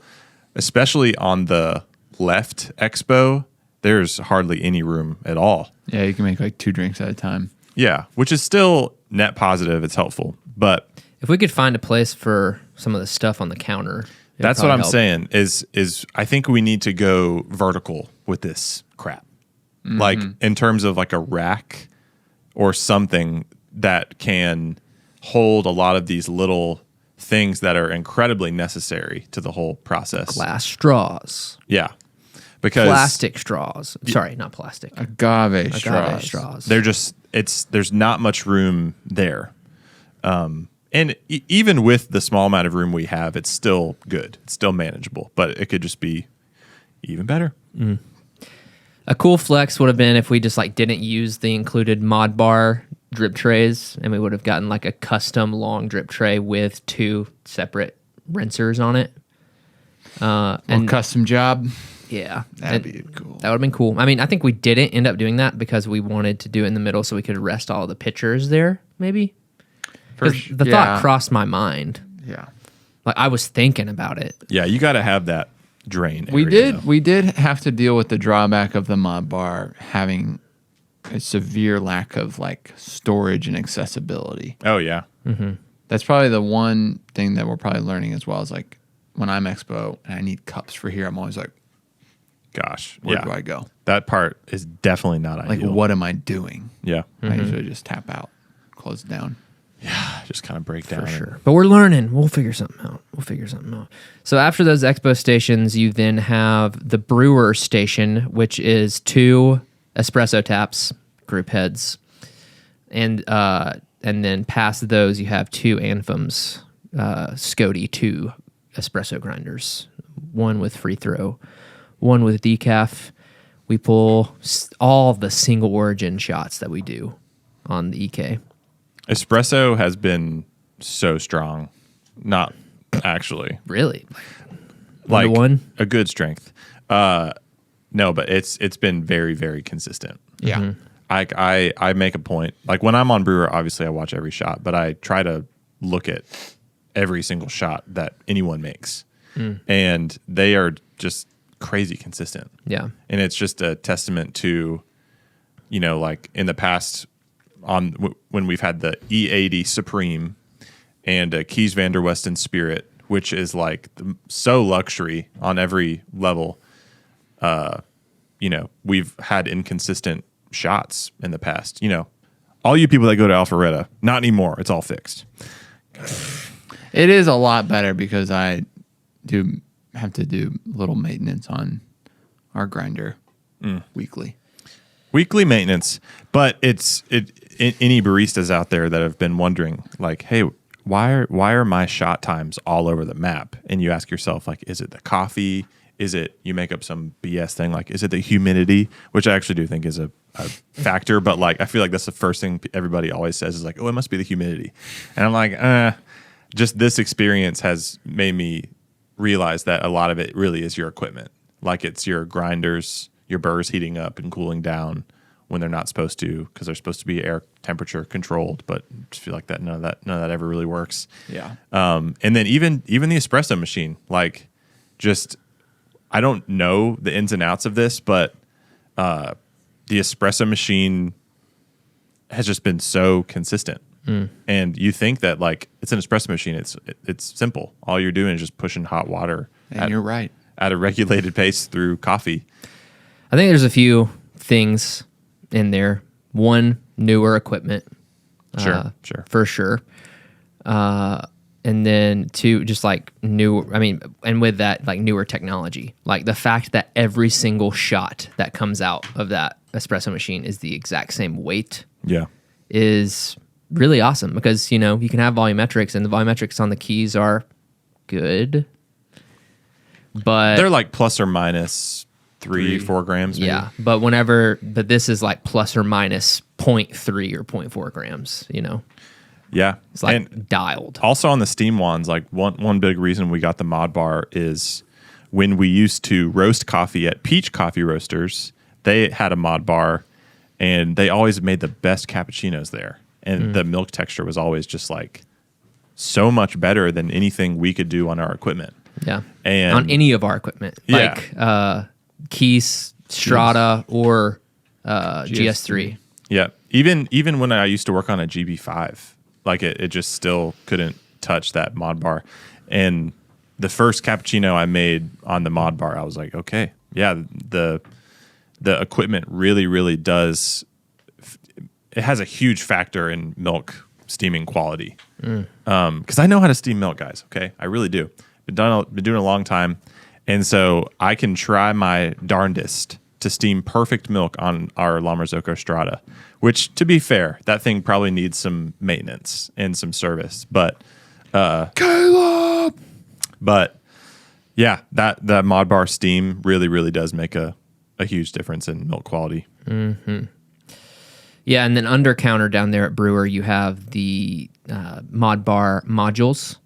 especially on the left expo, there's hardly any room at all. Yeah, you can make like two drinks at a time. Yeah, which is still net positive. It's helpful. But If we could find a place for some of the stuff on the counter, it'd that's what probably I'm help. saying is I think we need to go vertical with this crap. Like in terms of like a rack or something that can hold a lot of these little things that are incredibly necessary to the whole process. Glass straws, Yeah. Because plastic straws. Sorry, not plastic. Agave straws. straws. they're just there's not much room there. And even with the small amount of room we have, it's still good. It's still manageable, but it could just be even better. A cool flex would have been if we just like didn't use the included mod bar drip trays, and we would have gotten like a custom long drip tray with two separate rinsers on it. And custom job. Yeah. That'd be cool. That would have been cool. I mean, I think we didn't end up doing that because we wanted to do it in the middle so we could rest all the pitchers there, maybe. The thought crossed my mind. Yeah. Like, I was thinking about it. Yeah, you got to have that drain. We area, did. though. We did have to deal with the drawback of the mod bar having a severe lack of like storage and accessibility. Oh yeah. That's probably the one thing that we're probably learning as well. Is like when I'm expo and I need cups for here, I'm always like, Gosh. where yeah. do I go? That part is definitely not Like, ideal. what am I doing? Yeah. I usually just tap out, close it down. Just kind of break down. For sure. But we're learning. We'll figure something out. So after those expo stations, you then have the brewer station, which is 2 espresso taps, group heads. And then past those, you have 2 Anthems, Scody 2 espresso grinders, 1 with free throw, 1 with decaf. We pull all the single origin shots that we do on the EK. Espresso has been so strong. Not actually. Really? Like 1-to-1? a good strength. No, but it's been very, very consistent. Yeah. I make a point. Like when I'm on Brewer, obviously I watch every shot, but I try to look at every single shot that anyone makes. And they are just crazy consistent. Yeah. And it's just a testament to, like in the past when we've had the E80 Supreme and a Keys Van der Westen Spirit, which is like so luxury on every level. We've had inconsistent shots in the past. All you people that go to Alpharetta, not anymore. It's all fixed. It is a lot better because I do have to do little maintenance on our grinder weekly. Weekly maintenance, but any baristas out there that have been wondering, like, hey, why are my shot times all over the map? And you ask yourself, like, is it the coffee? Is it you make up some BS thing? Like, is it the humidity? Which I actually do think is a factor, but like, I feel like that's the first thing everybody always says is like, oh, it must be the humidity. And I'm like, just this experience has made me realize that a lot of it really is your equipment. Like it's your grinders, your burrs heating up and cooling down when they're not supposed to, because they're supposed to be air temperature controlled, but I just feel like that none of that ever really works. Yeah. And then even the espresso machine, like just I don't know the ins and outs of this, but the espresso machine has just been so consistent. And you think that like it's an espresso machine, it's simple. All you're doing is just pushing hot water. And you're right. At a regulated pace through coffee. I think there's a few things in there. 1, newer equipment. Sure. For sure. And then 2, just like and with that, like newer technology. Like the fact that every single shot that comes out of that espresso machine is the exact same weight. Yeah. Is really awesome because, you can have volumetrics and the volumetrics on the keys are good. But they're like plus or minus 3-4 grams. Maybe. Yeah. But this is like plus or minus 0.3 or 0.4 grams, Yeah. It's like and dialed. Also on the steam wands, like one big reason we got the mod bar is when we used to roast coffee at Peach Coffee Roasters, they had a mod bar and they always made the best cappuccinos there. And the milk texture was always just like so much better than anything we could do on our equipment. Yeah. And on any of our equipment. Yeah. Like Keys, Strata, or GS3. Yeah. Even when I used to work on a GB5, like it just still couldn't touch that mod bar. And the first cappuccino I made on the mod bar, I was like, okay, yeah, the equipment really, really does. It has a huge factor in milk steaming quality. Because I know how to steam milk, guys. Okay, I really do. Been doing it a long time, and so I can try my darndest to steam perfect milk on our La Marzocco Strata. Which, to be fair, that thing probably needs some maintenance and some service. But Caleb. But yeah, that mod bar steam really, really does make a huge difference in milk quality. Mm-hmm. Yeah, and then under counter down there at Brewer, you have the mod bar modules,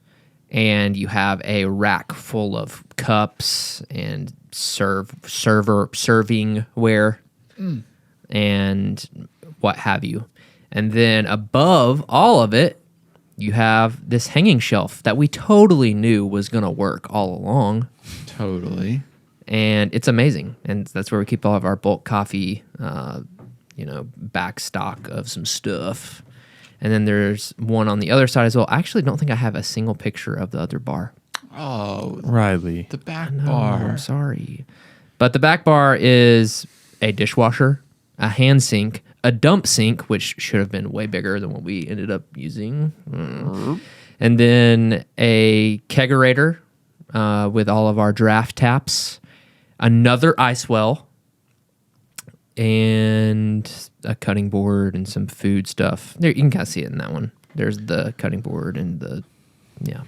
and you have a rack full of cups and serving ware and what have you. And then above all of it, you have this hanging shelf that we totally knew was going to work all along. Totally. And it's amazing. And that's where we keep all of our bulk coffee, back stock of some stuff. And then there's one on the other side as well. I actually don't think I have a single picture of the other bar. Oh, Riley. the back No, bar. I'm sorry. But the back bar is a dishwasher, a hand sink, a dump sink, which should have been way bigger than what we ended up using. And then a kegerator with all of our draft taps, another ice well, and a cutting board and some food stuff. There, you can kind of see it in that one. There's the cutting board and yeah.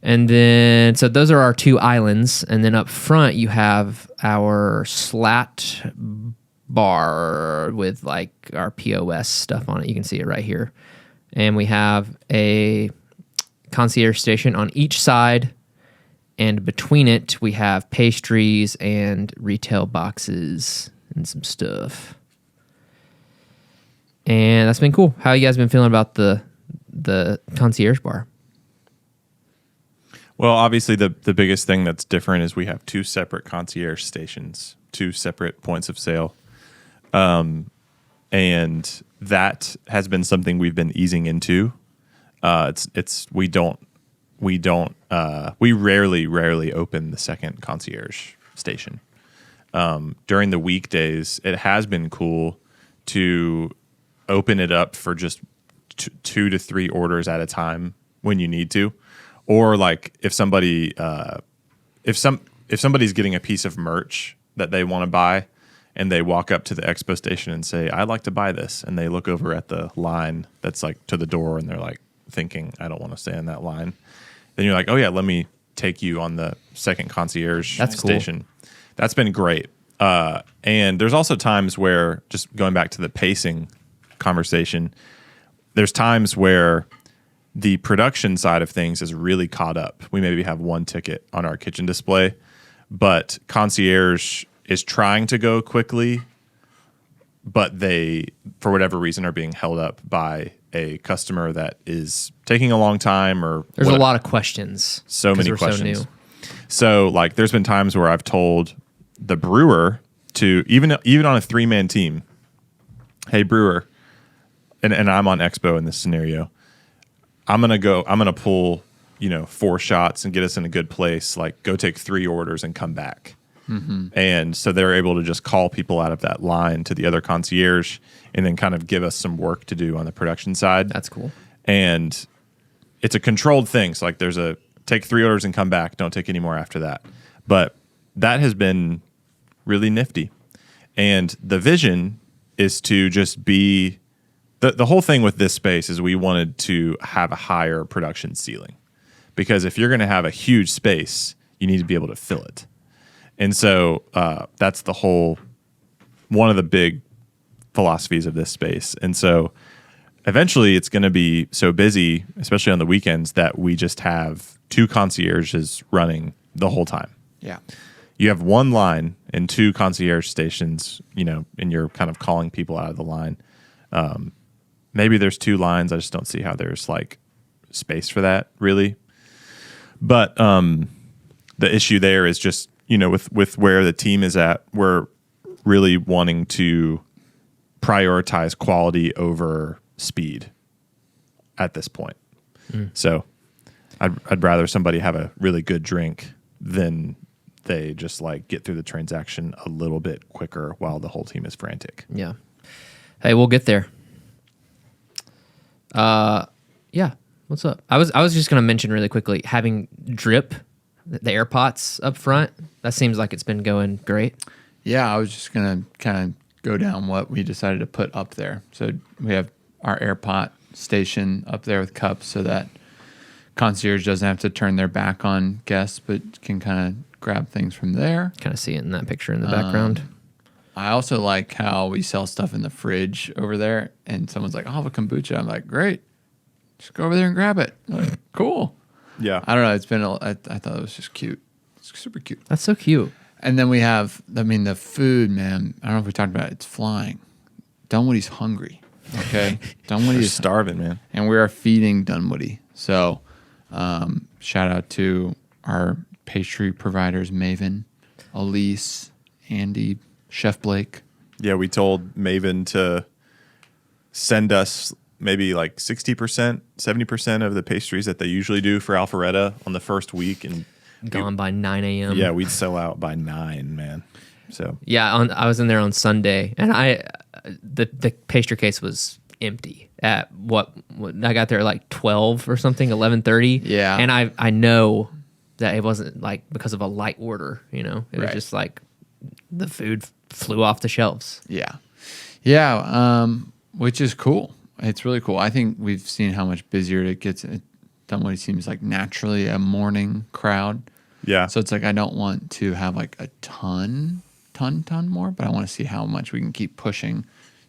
And then, so those are our two islands. And then up front, you have our slat bar with like our POS stuff on it. You can see it right here. And we have a concierge station on each side. And between it, we have pastries and retail boxes and some stuff. And that's been cool. How you guys been feeling about the concierge bar? Well, obviously, the biggest thing that's different is we have two separate concierge stations, two separate points of sale. And that has been something we've been easing into. We rarely open the second concierge station. During the weekdays, it has been cool to open it up for just 2 to 3 orders at a time when you need to, or like if somebody's getting a piece of merch that they want to buy, and they walk up to the expo station and say, "I'd like to buy this," and they look over at the line that's like to the door, and they're like thinking, "I don't want to stay in that line." Then you're like, "Oh yeah, let me take you on the second concierge station." Cool. That's been great. And there's also times where, just going back to the pacing conversation, there's times where the production side of things is really caught up. We maybe have one ticket on our kitchen display, but concierge is trying to go quickly, but they, for whatever reason, are being held up by a customer that is taking a long time, or there's a lot of questions. So many questions. So new. So like there's been times where I've told the brewer to, even on a 3-man team, "Hey brewer," and I'm on expo in this scenario, I'm gonna pull 4 shots and get us in a good place, like go take 3 orders and come back. Mm-hmm. And so they're able to just call people out of that line to the other concierge and then kind of give us some work to do on the production side. That's cool. And it's a controlled thing. So like there's a take 3 orders and come back. Don't take any more after that. But that has been really nifty. And the vision is to just be, the whole thing with this space is we wanted to have a higher production ceiling. Because if you're going to have a huge space, you need to be able to fill it. And so that's one of the big philosophies of this space. And so eventually it's going to be so busy, especially on the weekends, that we just have 2 concierges running the whole time. Yeah. You have 1 line and 2 concierge stations, and you're kind of calling people out of the line. Maybe there's 2 lines. I just don't see how there's like space for that really. But the issue there is just, with where the team is at, we're really wanting to prioritize quality over speed at this point. So I'd rather somebody have a really good drink than they just like get through the transaction a little bit quicker while the whole team is frantic. Yeah. Hey, we'll get there. Yeah. What's up? I was just going to mention really quickly, having drip, the air pots up front. That seems like it's been going great. Yeah, I was just going to kind of go down what we decided to put up there. So we have our air pot station up there with cups so that concierge doesn't have to turn their back on guests, but can kind of grab things from there. Kind of see it in that picture in the background. I also like how we sell stuff in the fridge over there, and someone's like, "I'll have a kombucha." I'm like, "Great. Just go over there and grab it. Like, cool. Yeah. I don't know. It's been, I thought it was just cute. It's super cute. That's so cute. And then we have, I mean, the food, man. I don't know if we talked about it. It's flying. Dunwoody's hungry. Okay. Dunwoody is starving, man. and we are feeding Dunwoody. So, shout out to our pastry providers, Maven, Elise, Andy, Chef Blake. Yeah, we told Maven to send us maybe like 60%, 70% of the pastries that they usually do for Alpharetta on the first week. And Gone by 9 a.m. yeah, we'd sell out by 9, man. So Yeah, I was in there on Sunday, and the pastry case was empty at what I got there at like 12 or something, 11:30. Yeah. And I know that it wasn't like because of a light order, you know. It was Right. just like the food flew off the shelves. Yeah. Yeah. Which is cool. It's really cool. I think we've seen how much busier it gets. Dunwoody seems like naturally a morning crowd. yeah. So it's like I don't want to have like a ton more, but I want to see how much we can keep pushing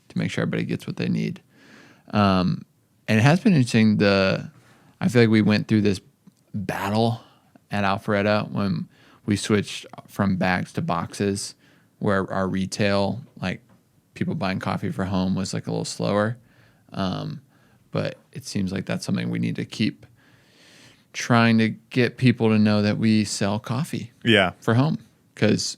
to make sure everybody gets what they need. And it has been interesting. I feel like we went through this battle at Alpharetta when we switched from bags to boxes, where our retail, like people buying coffee for home, was like a little slower. But it seems like that's something we need to keep trying to get people to know that we sell coffee Yeah. for home. Because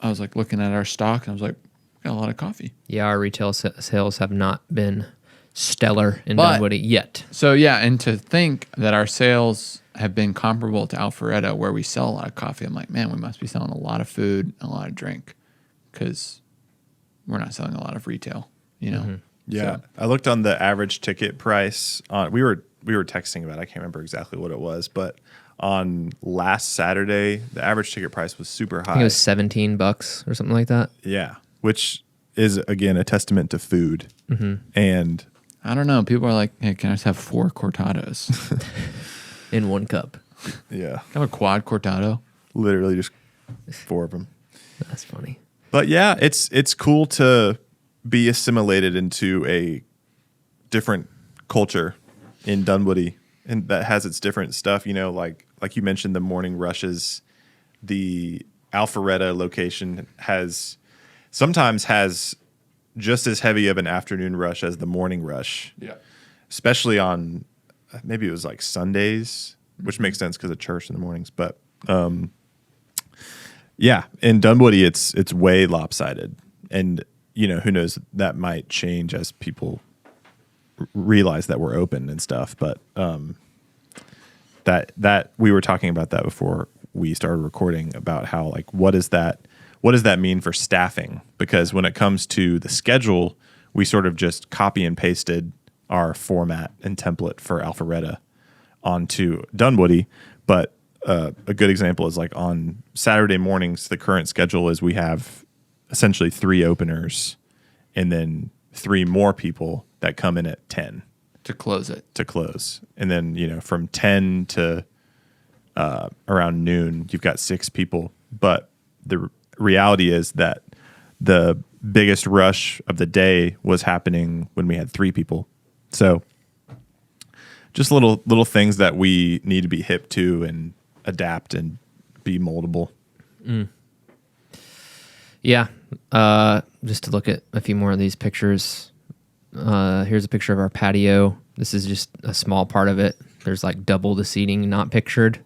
I was like looking at our stock and I was like, got a lot of coffee. Yeah, our retail sales have not been stellar in But- Dunwoody yet. So yeah, and to think that our sales have been comparable to Alpharetta, where we sell a lot of coffee, I'm like, man, we must be selling a lot of food and a lot of drink, because we're not selling a lot of retail, you know? Yeah. So- I looked on the average ticket price on we were texting about it. I can't remember exactly what it was, but on last Saturday, the average ticket price was super high. I think it was $17 or something like that. Yeah. Which is again a testament to food. And I don't know. People are like, hey, can I just have 4 cortados? In one cup. yeah, Have a quad cortado? literally just 4 of them. That's funny. But yeah, it's cool to be assimilated into a different culture in Dunwoody, and that has its different stuff. You know, like you mentioned, the morning rushes. The Alpharetta location sometimes has just as heavy of an afternoon rush as the morning rush. Yeah. Especially on maybe it was like Sundays, which makes sense because of church in the mornings. But yeah, in Dunwoody, it's way lopsided, and you know, who knows, that might change as people realize that we're open and stuff. But that we were talking about that before we started recording, about how, like, what does that mean for staffing? Because when it comes to the schedule, we sort of just copy and pasted our format and template for Alpharetta onto Dunwoody. But a good example is like on Saturday mornings, the current schedule is we have essentially 3 openers and then 3 more people that come in at 10 To close it. to close. And then, you know, from 10 to around noon, you've got 6 people. But the reality is that the biggest rush of the day was happening when we had 3 people. So just little things that we need to be hip to and adapt and be moldable. Yeah. Just to look at a few more of these pictures. Here's a picture of our patio. This is just a small part of it. There's like double the seating not pictured.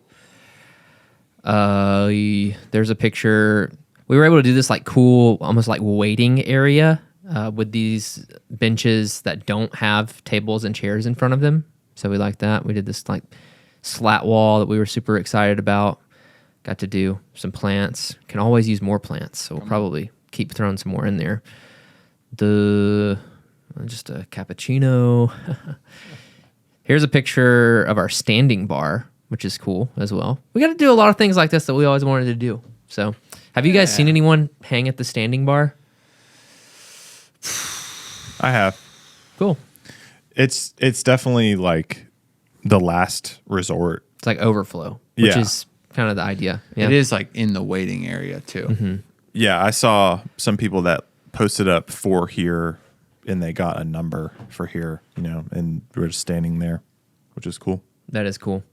There's a picture. We were able to do this like cool, almost like waiting area with these benches that don't have tables and chairs in front of them. So we like that. We did this like slat wall that we were super excited about. Got to do some plants. Can always use more plants, so we'll probably keep throwing some more in there. Just a cappuccino. Here's a picture of our standing bar, which is cool as well. We got to do a lot of things like this that we always wanted to do. So, have you guys seen anyone hang at the standing bar? I have. Cool. It's definitely like the last resort. It's like overflow, which Yeah. is kind of the idea. Yeah. It is like in the waiting area too. Yeah, I saw some people that posted up for here and they got a number for here, you know, and we're just standing there. which is cool. That is cool.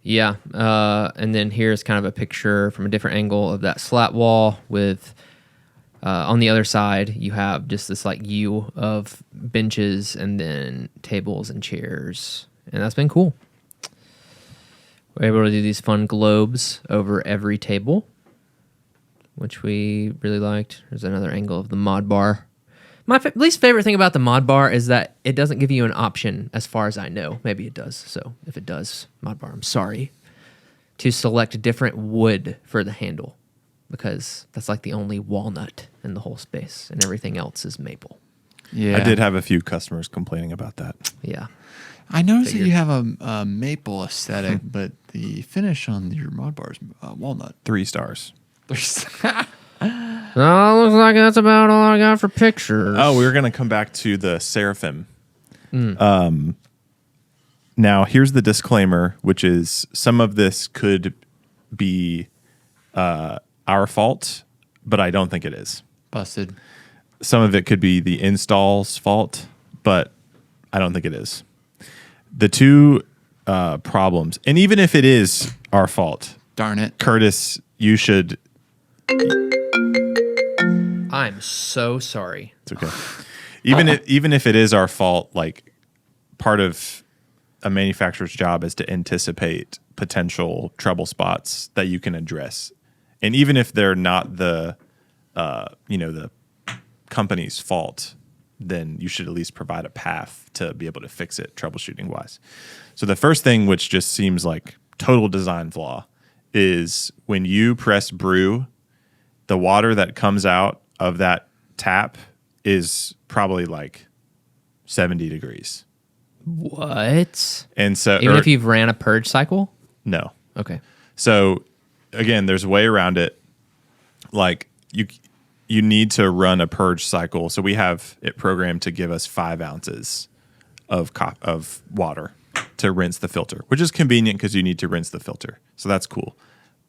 Yeah. And then here's kind of a picture from a different angle of that slat wall with, on the other side, you have just this like U of benches and then tables and chairs. And that's been cool. We're able to do these fun globes over every table, which we really liked. There's another angle of the mod bar. My least favorite thing about the mod bar is that it doesn't give you an option, as far as I know. Maybe it does. So if it does, mod bar, I'm sorry, to select different wood for the handle, because that's like the only walnut in the whole space, and everything else is maple. Yeah, I did have a few customers complaining about that. Yeah. I noticed that you have a maple aesthetic, but the finish on your mod bar is walnut. 3 stars. Looks like that's about all I got for pictures. Oh, we were going to come back to the Seraphim. Now, here's the disclaimer, which is some of this could be our fault, but I don't think it is. Busted. Some of it could be the install's fault, but I don't think it is. The two problems, and even if it is our fault, Darn it. Curtis, you should... I'm so sorry. It's okay. Even if it is our fault, like part of a manufacturer's job is to anticipate potential trouble spots that you can address, and even if they're not the the company's fault, then you should at least provide a path to be able to fix it troubleshooting wise. So the first thing, which just seems like total design flaw, is when you press brew, the water that comes out of that tap is probably like 70 degrees. What? And so Even if you've ran a purge cycle? no. Okay. So again, there's a way around it. Like you need to run a purge cycle. So we have it programmed to give us 5 ounces of water to rinse the filter, which is convenient because you need to rinse the filter. So that's cool.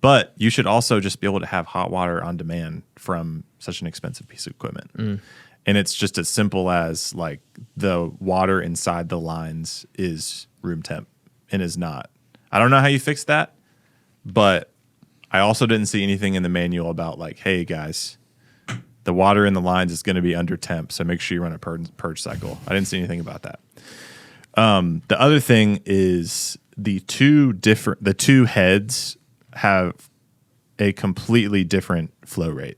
But you should also just be able to have hot water on demand from such an expensive piece of equipment. And it's just as simple as like the water inside the lines is room temp and is not. I don't know how you fix that, but I also didn't see anything in the manual about like, hey guys, the water in the lines is going to be under temp, so make sure you run a purge cycle. I didn't see anything about that. The other thing is the two heads have a completely different flow rate.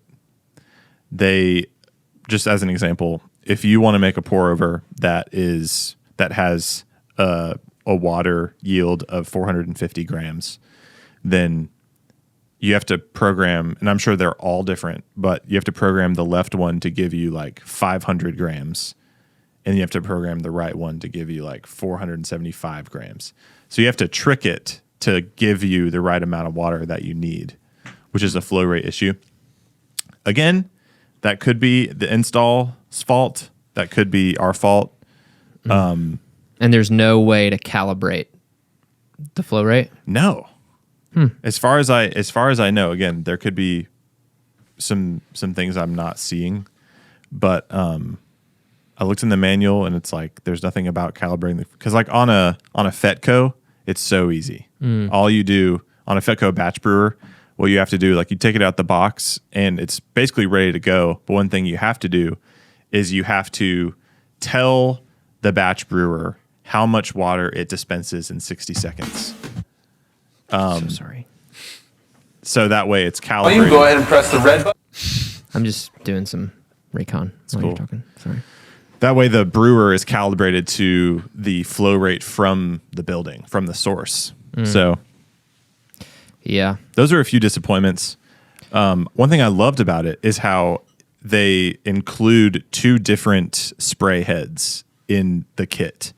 They, just as an example, if you want to make a pour over that has a water yield of 450 grams, then you have to program, and I'm sure they're all different, but you have to program the left one to give you like 500 grams, and you have to program the right one to give you like 475 grams. So you have to trick it to give you the right amount of water that you need, which is a flow rate issue. Again, that could be the install's fault. That could be our fault. And there's no way to calibrate the flow rate? No. As far as I know, again, there could be some things I'm not seeing, but I looked in the manual and it's like there's nothing about calibrating because like on a Fetco, it's so easy. All you do on a Fetco batch brewer, what you have to do, like you take it out the box and it's basically ready to go. But one thing you have to do is you have to tell the batch brewer how much water it dispenses in 60 seconds. So sorry. So that way it's calibrated. Oh, you can go ahead and press the red button. I'm just doing some recon while cool. you're talking. Sorry. That way the brewer is calibrated to the flow rate from the building, from the source. So Yeah. those are a few disappointments. One thing I loved about it is how they include 2 different spray heads in the kit.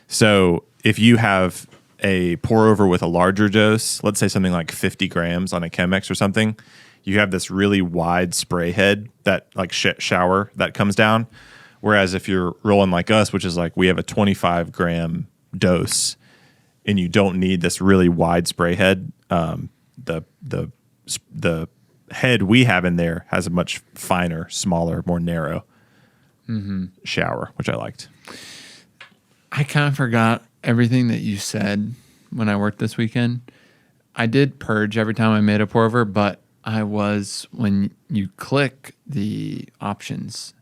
So if you have a pour over with a larger dose, let's say something like 50 grams on a Chemex or something, you have this really wide spray head that like shower that comes down. Whereas if you're rolling like us, which is like we have a 25 gram dose and you don't need this really wide spray head, the head we have in there has a much finer, smaller, more narrow shower, which I liked. I kind of forgot everything that you said when I worked this weekend. I did purge every time I made a pour over, but when you click the options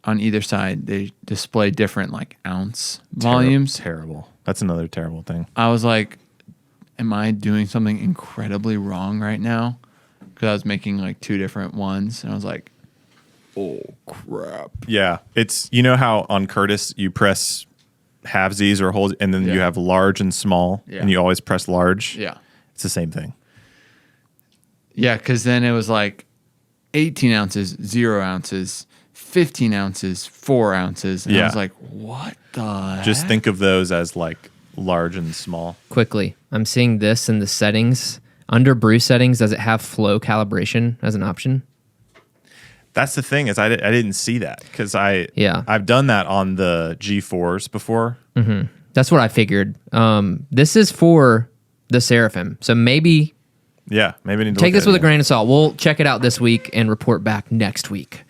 on either side, they display different like ounce volumes. Terrible. That's another terrible thing. I was like, am I doing something incredibly wrong right now? Because I was making like 2 different ones, and I was like, oh crap. Yeah, it's, you know how on Curtis you press halvesies or whole, and then you have large and small, and you always press large. Yeah. It's the same thing. Yeah, because then it was like 18 ounces, 0 ounces, 15 ounces, 4 ounces. And I was like, what the Just heck? think of those as like large and small. Quickly, I'm seeing this in the settings. Under brew settings, does it have flow calibration as an option? That's the thing, is I didn't see that because Yeah. I've done that on the G4s before. Mm-hmm. That's what I figured. This is for the Seraphim, so maybe Yeah, maybe I need to take look this at with it a grain of salt. We'll check it out this week and report back next week.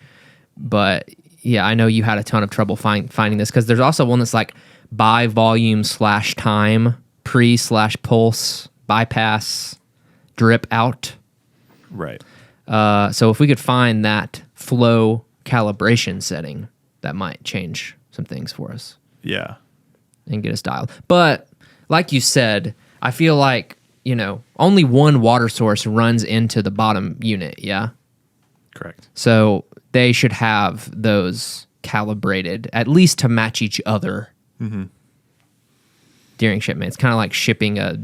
But yeah, I know you had a ton of trouble finding this because there's also one that's like by volume / time, pre / pulse, bypass, drip out. Right. So if we could find that flow calibration setting, that might change some things for us Yeah. and get us dialed. But like you said, I feel like, only one water source runs into the bottom unit. Yeah. Correct. So they should have those calibrated at least to match each other during shipment. It's kind of like shipping a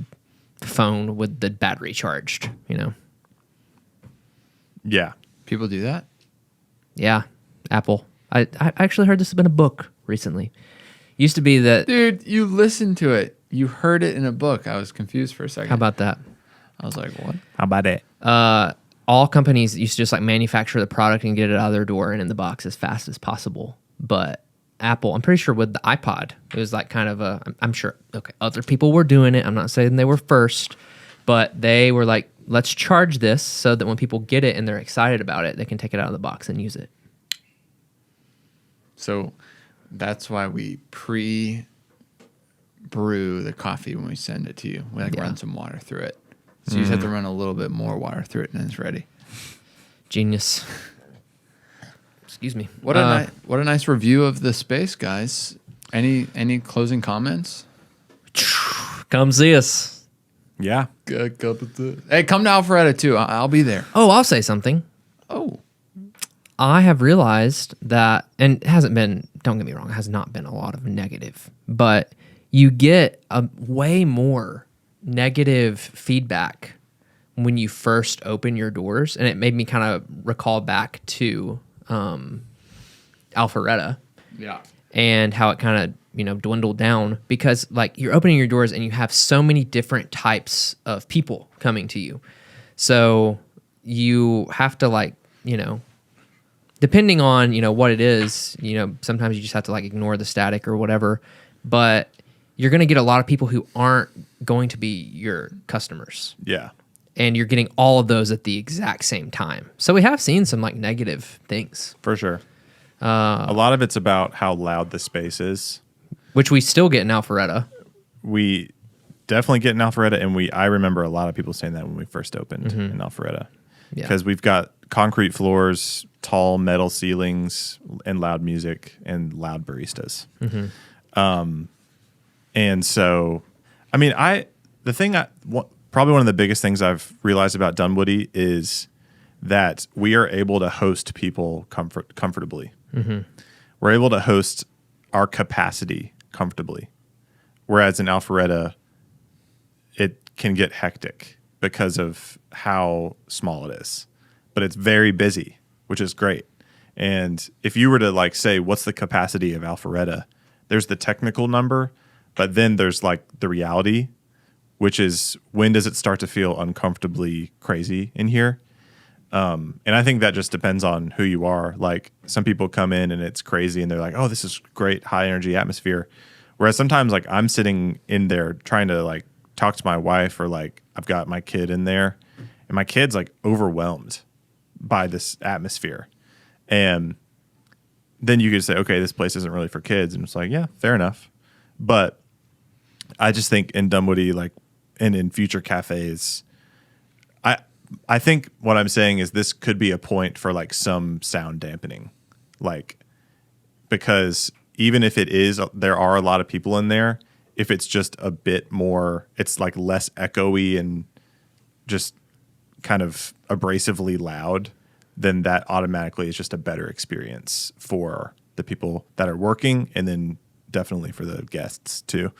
phone with the battery charged, Yeah. People do that? Yeah, Apple. I actually heard this has been a book recently. Used to be that. Dude, you listened to it. You heard it in a book. I was confused for a second. How about that? I was like, what? How about it? All companies used to just like manufacture the product and get it out of their door and in the box as fast as possible. But Apple, I'm pretty sure with the iPod, it was like kind of I'm sure, okay, other people were doing it. I'm not saying they were first, but they were like, let's charge this so that when people get it and they're excited about it, they can take it out of the box and use it. So that's why we pre-brew the coffee when we send it to you. We run some water through it. So you just have to run a little bit more water through it and it's ready. Genius. Excuse me. What a nice review of the space, guys. Any closing comments? Come see us. Yeah. Good cup of tea. Hey, come to Alpharetta too. I'll be there. Oh, I'll say something. Oh. I have realized that, and it hasn't been, don't get me wrong, it has not been a lot of negative, but you get a way more negative feedback when you first open your doors. And it made me kind of recall back to Alpharetta. Yeah. And how it kind of, dwindled down because like you're opening your doors and you have so many different types of people coming to you. So you have to like, depending on, what it is, sometimes you just have to like ignore the static or whatever, but you're going to get a lot of people who aren't going to be your customers. Yeah. And you're getting all of those at the exact same time. So we have seen some like negative things. For sure. A lot of it's about how loud the space is. Which we still get in Alpharetta. We definitely get in Alpharetta, and I remember a lot of people saying that when we first opened in Alpharetta. Yeah. Because we've got concrete floors, tall metal ceilings, and loud music, and loud baristas. And so, I mean, probably one of the biggest things I've realized about Dunwoody is that we are able to host people comfortably. We're able to host our capacity comfortably. Whereas in Alpharetta, it can get hectic because of how small it is. But it's very busy, which is great. And if you were to like say, what's the capacity of Alpharetta? There's the technical number, but then there's like the reality, which is when does it start to feel uncomfortably crazy in here? And I think that just depends on who you are. Like some people come in and it's crazy and they're like, oh, this is great, high energy atmosphere. Whereas sometimes like I'm sitting in there trying to like talk to my wife or like I've got my kid in there and my kid's like overwhelmed by this atmosphere. And then you could say, okay, this place isn't really for kids. And it's like, yeah, fair enough. But I just think in Dunwoody, like, and in future cafes, I think what I'm saying is this could be a point for like some sound dampening, like, because even if it is, there are a lot of people in there. If it's just a bit more, it's like less echoey and just kind of abrasively loud, then that automatically is just a better experience for the people that are working, and then definitely for the guests too.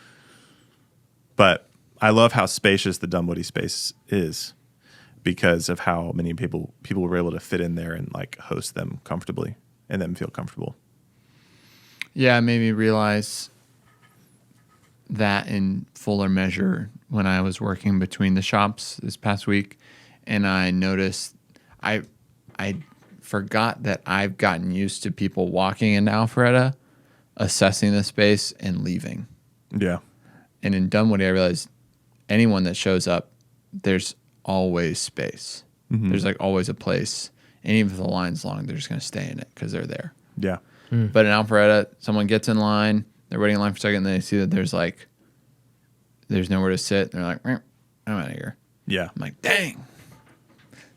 But I love how spacious the Dunwoody space is because of how many people were able to fit in there and like host them comfortably and them feel comfortable. Yeah, it made me realize that in fuller measure when I was working between the shops this past week, and I noticed I forgot that I've gotten used to people walking into Alpharetta, assessing the space, and leaving. Yeah. And in Dunwoody, I realized anyone that shows up, there's always space. Mm-hmm. There's like always a place. And even if the line's long, they're just going to stay in it because they're there. Yeah. But in Alpharetta, someone gets in line, they're waiting in line for a second, and they see that there's nowhere to sit. They're like, I'm out of here. Yeah. I'm like, dang.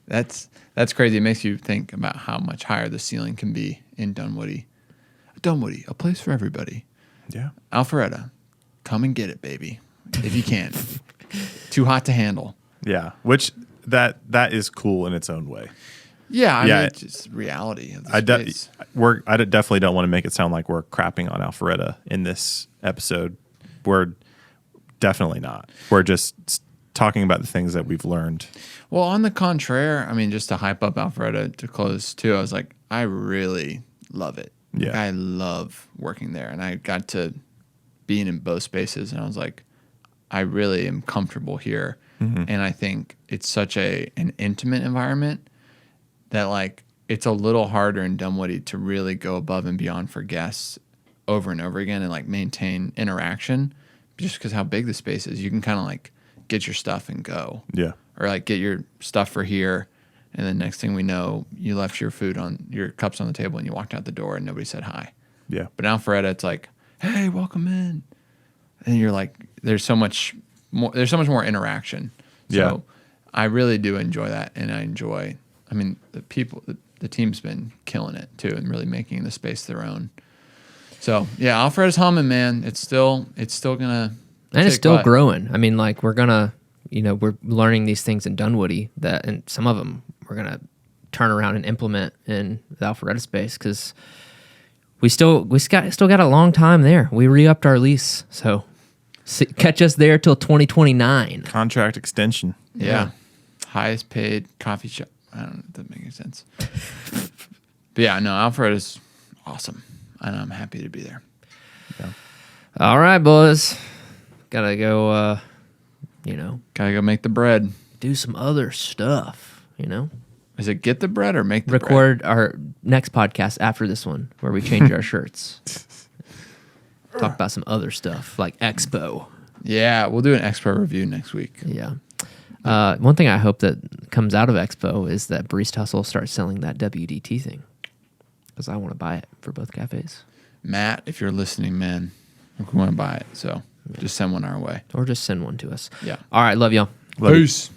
That's crazy. It makes you think about how much higher the ceiling can be in Dunwoody. Dunwoody, a place for everybody. Yeah. Alpharetta, come and get it, baby, if you can. Too hot to handle. Yeah. Which that is cool in its own way. Yeah, I mean, it's just reality of the space. I definitely don't want to make it sound like we're crapping on Alpharetta in this episode. We're definitely not. We're just talking about the things that we've learned. Well, on the contrary, I mean, just to hype up Alpharetta to close too, I was like, I really love it. Yeah. Like, I love working there, and I got to being in both spaces, and I was like, I really am comfortable here, and I think it's such an intimate environment that like it's a little harder in Dunwoody to really go above and beyond for guests over and over again and like maintain interaction just because how big the space is. You can kind of like get your stuff and go. Yeah. Or like get your stuff for here, and then next thing we know, you left your food on your cups on the table and you walked out the door and nobody said hi. Yeah. But in Alpharetta, it's like, hey, welcome in. And you're like, there's so much more interaction. So Yeah. I really do enjoy that, and I mean, the team's been killing it too, and really making the space their own. So yeah, Alpharetta's humming, man. It's still gonna, and it's still growing. I mean, like we're learning these things in Dunwoody and some of them we're gonna turn around and implement in the Alpharetta space because we still got a long time there. We re-upped our lease, so catch us there till 2029. Contract extension. Yeah. Highest paid coffee shop. I don't know if that makes any sense. But yeah, no, Alpharetta's awesome, and I'm happy to be there. Yeah. All right, boys. Gotta go, Gotta go make the bread. do some other stuff, Is it get the bread or make the Record our next podcast after this one where we change our shirts. Talk about some other stuff like Expo. bread? Yeah, we'll do an Expo review next week. Yeah. One thing I hope that comes out of Expo is that Barista Hustle starts selling that WDT thing because I want to buy it for both cafes. Matt, if you're listening, man, we want to buy it. So just send one our way. Or just send one to us. Yeah. All right. Love y'all. Love you. Peace.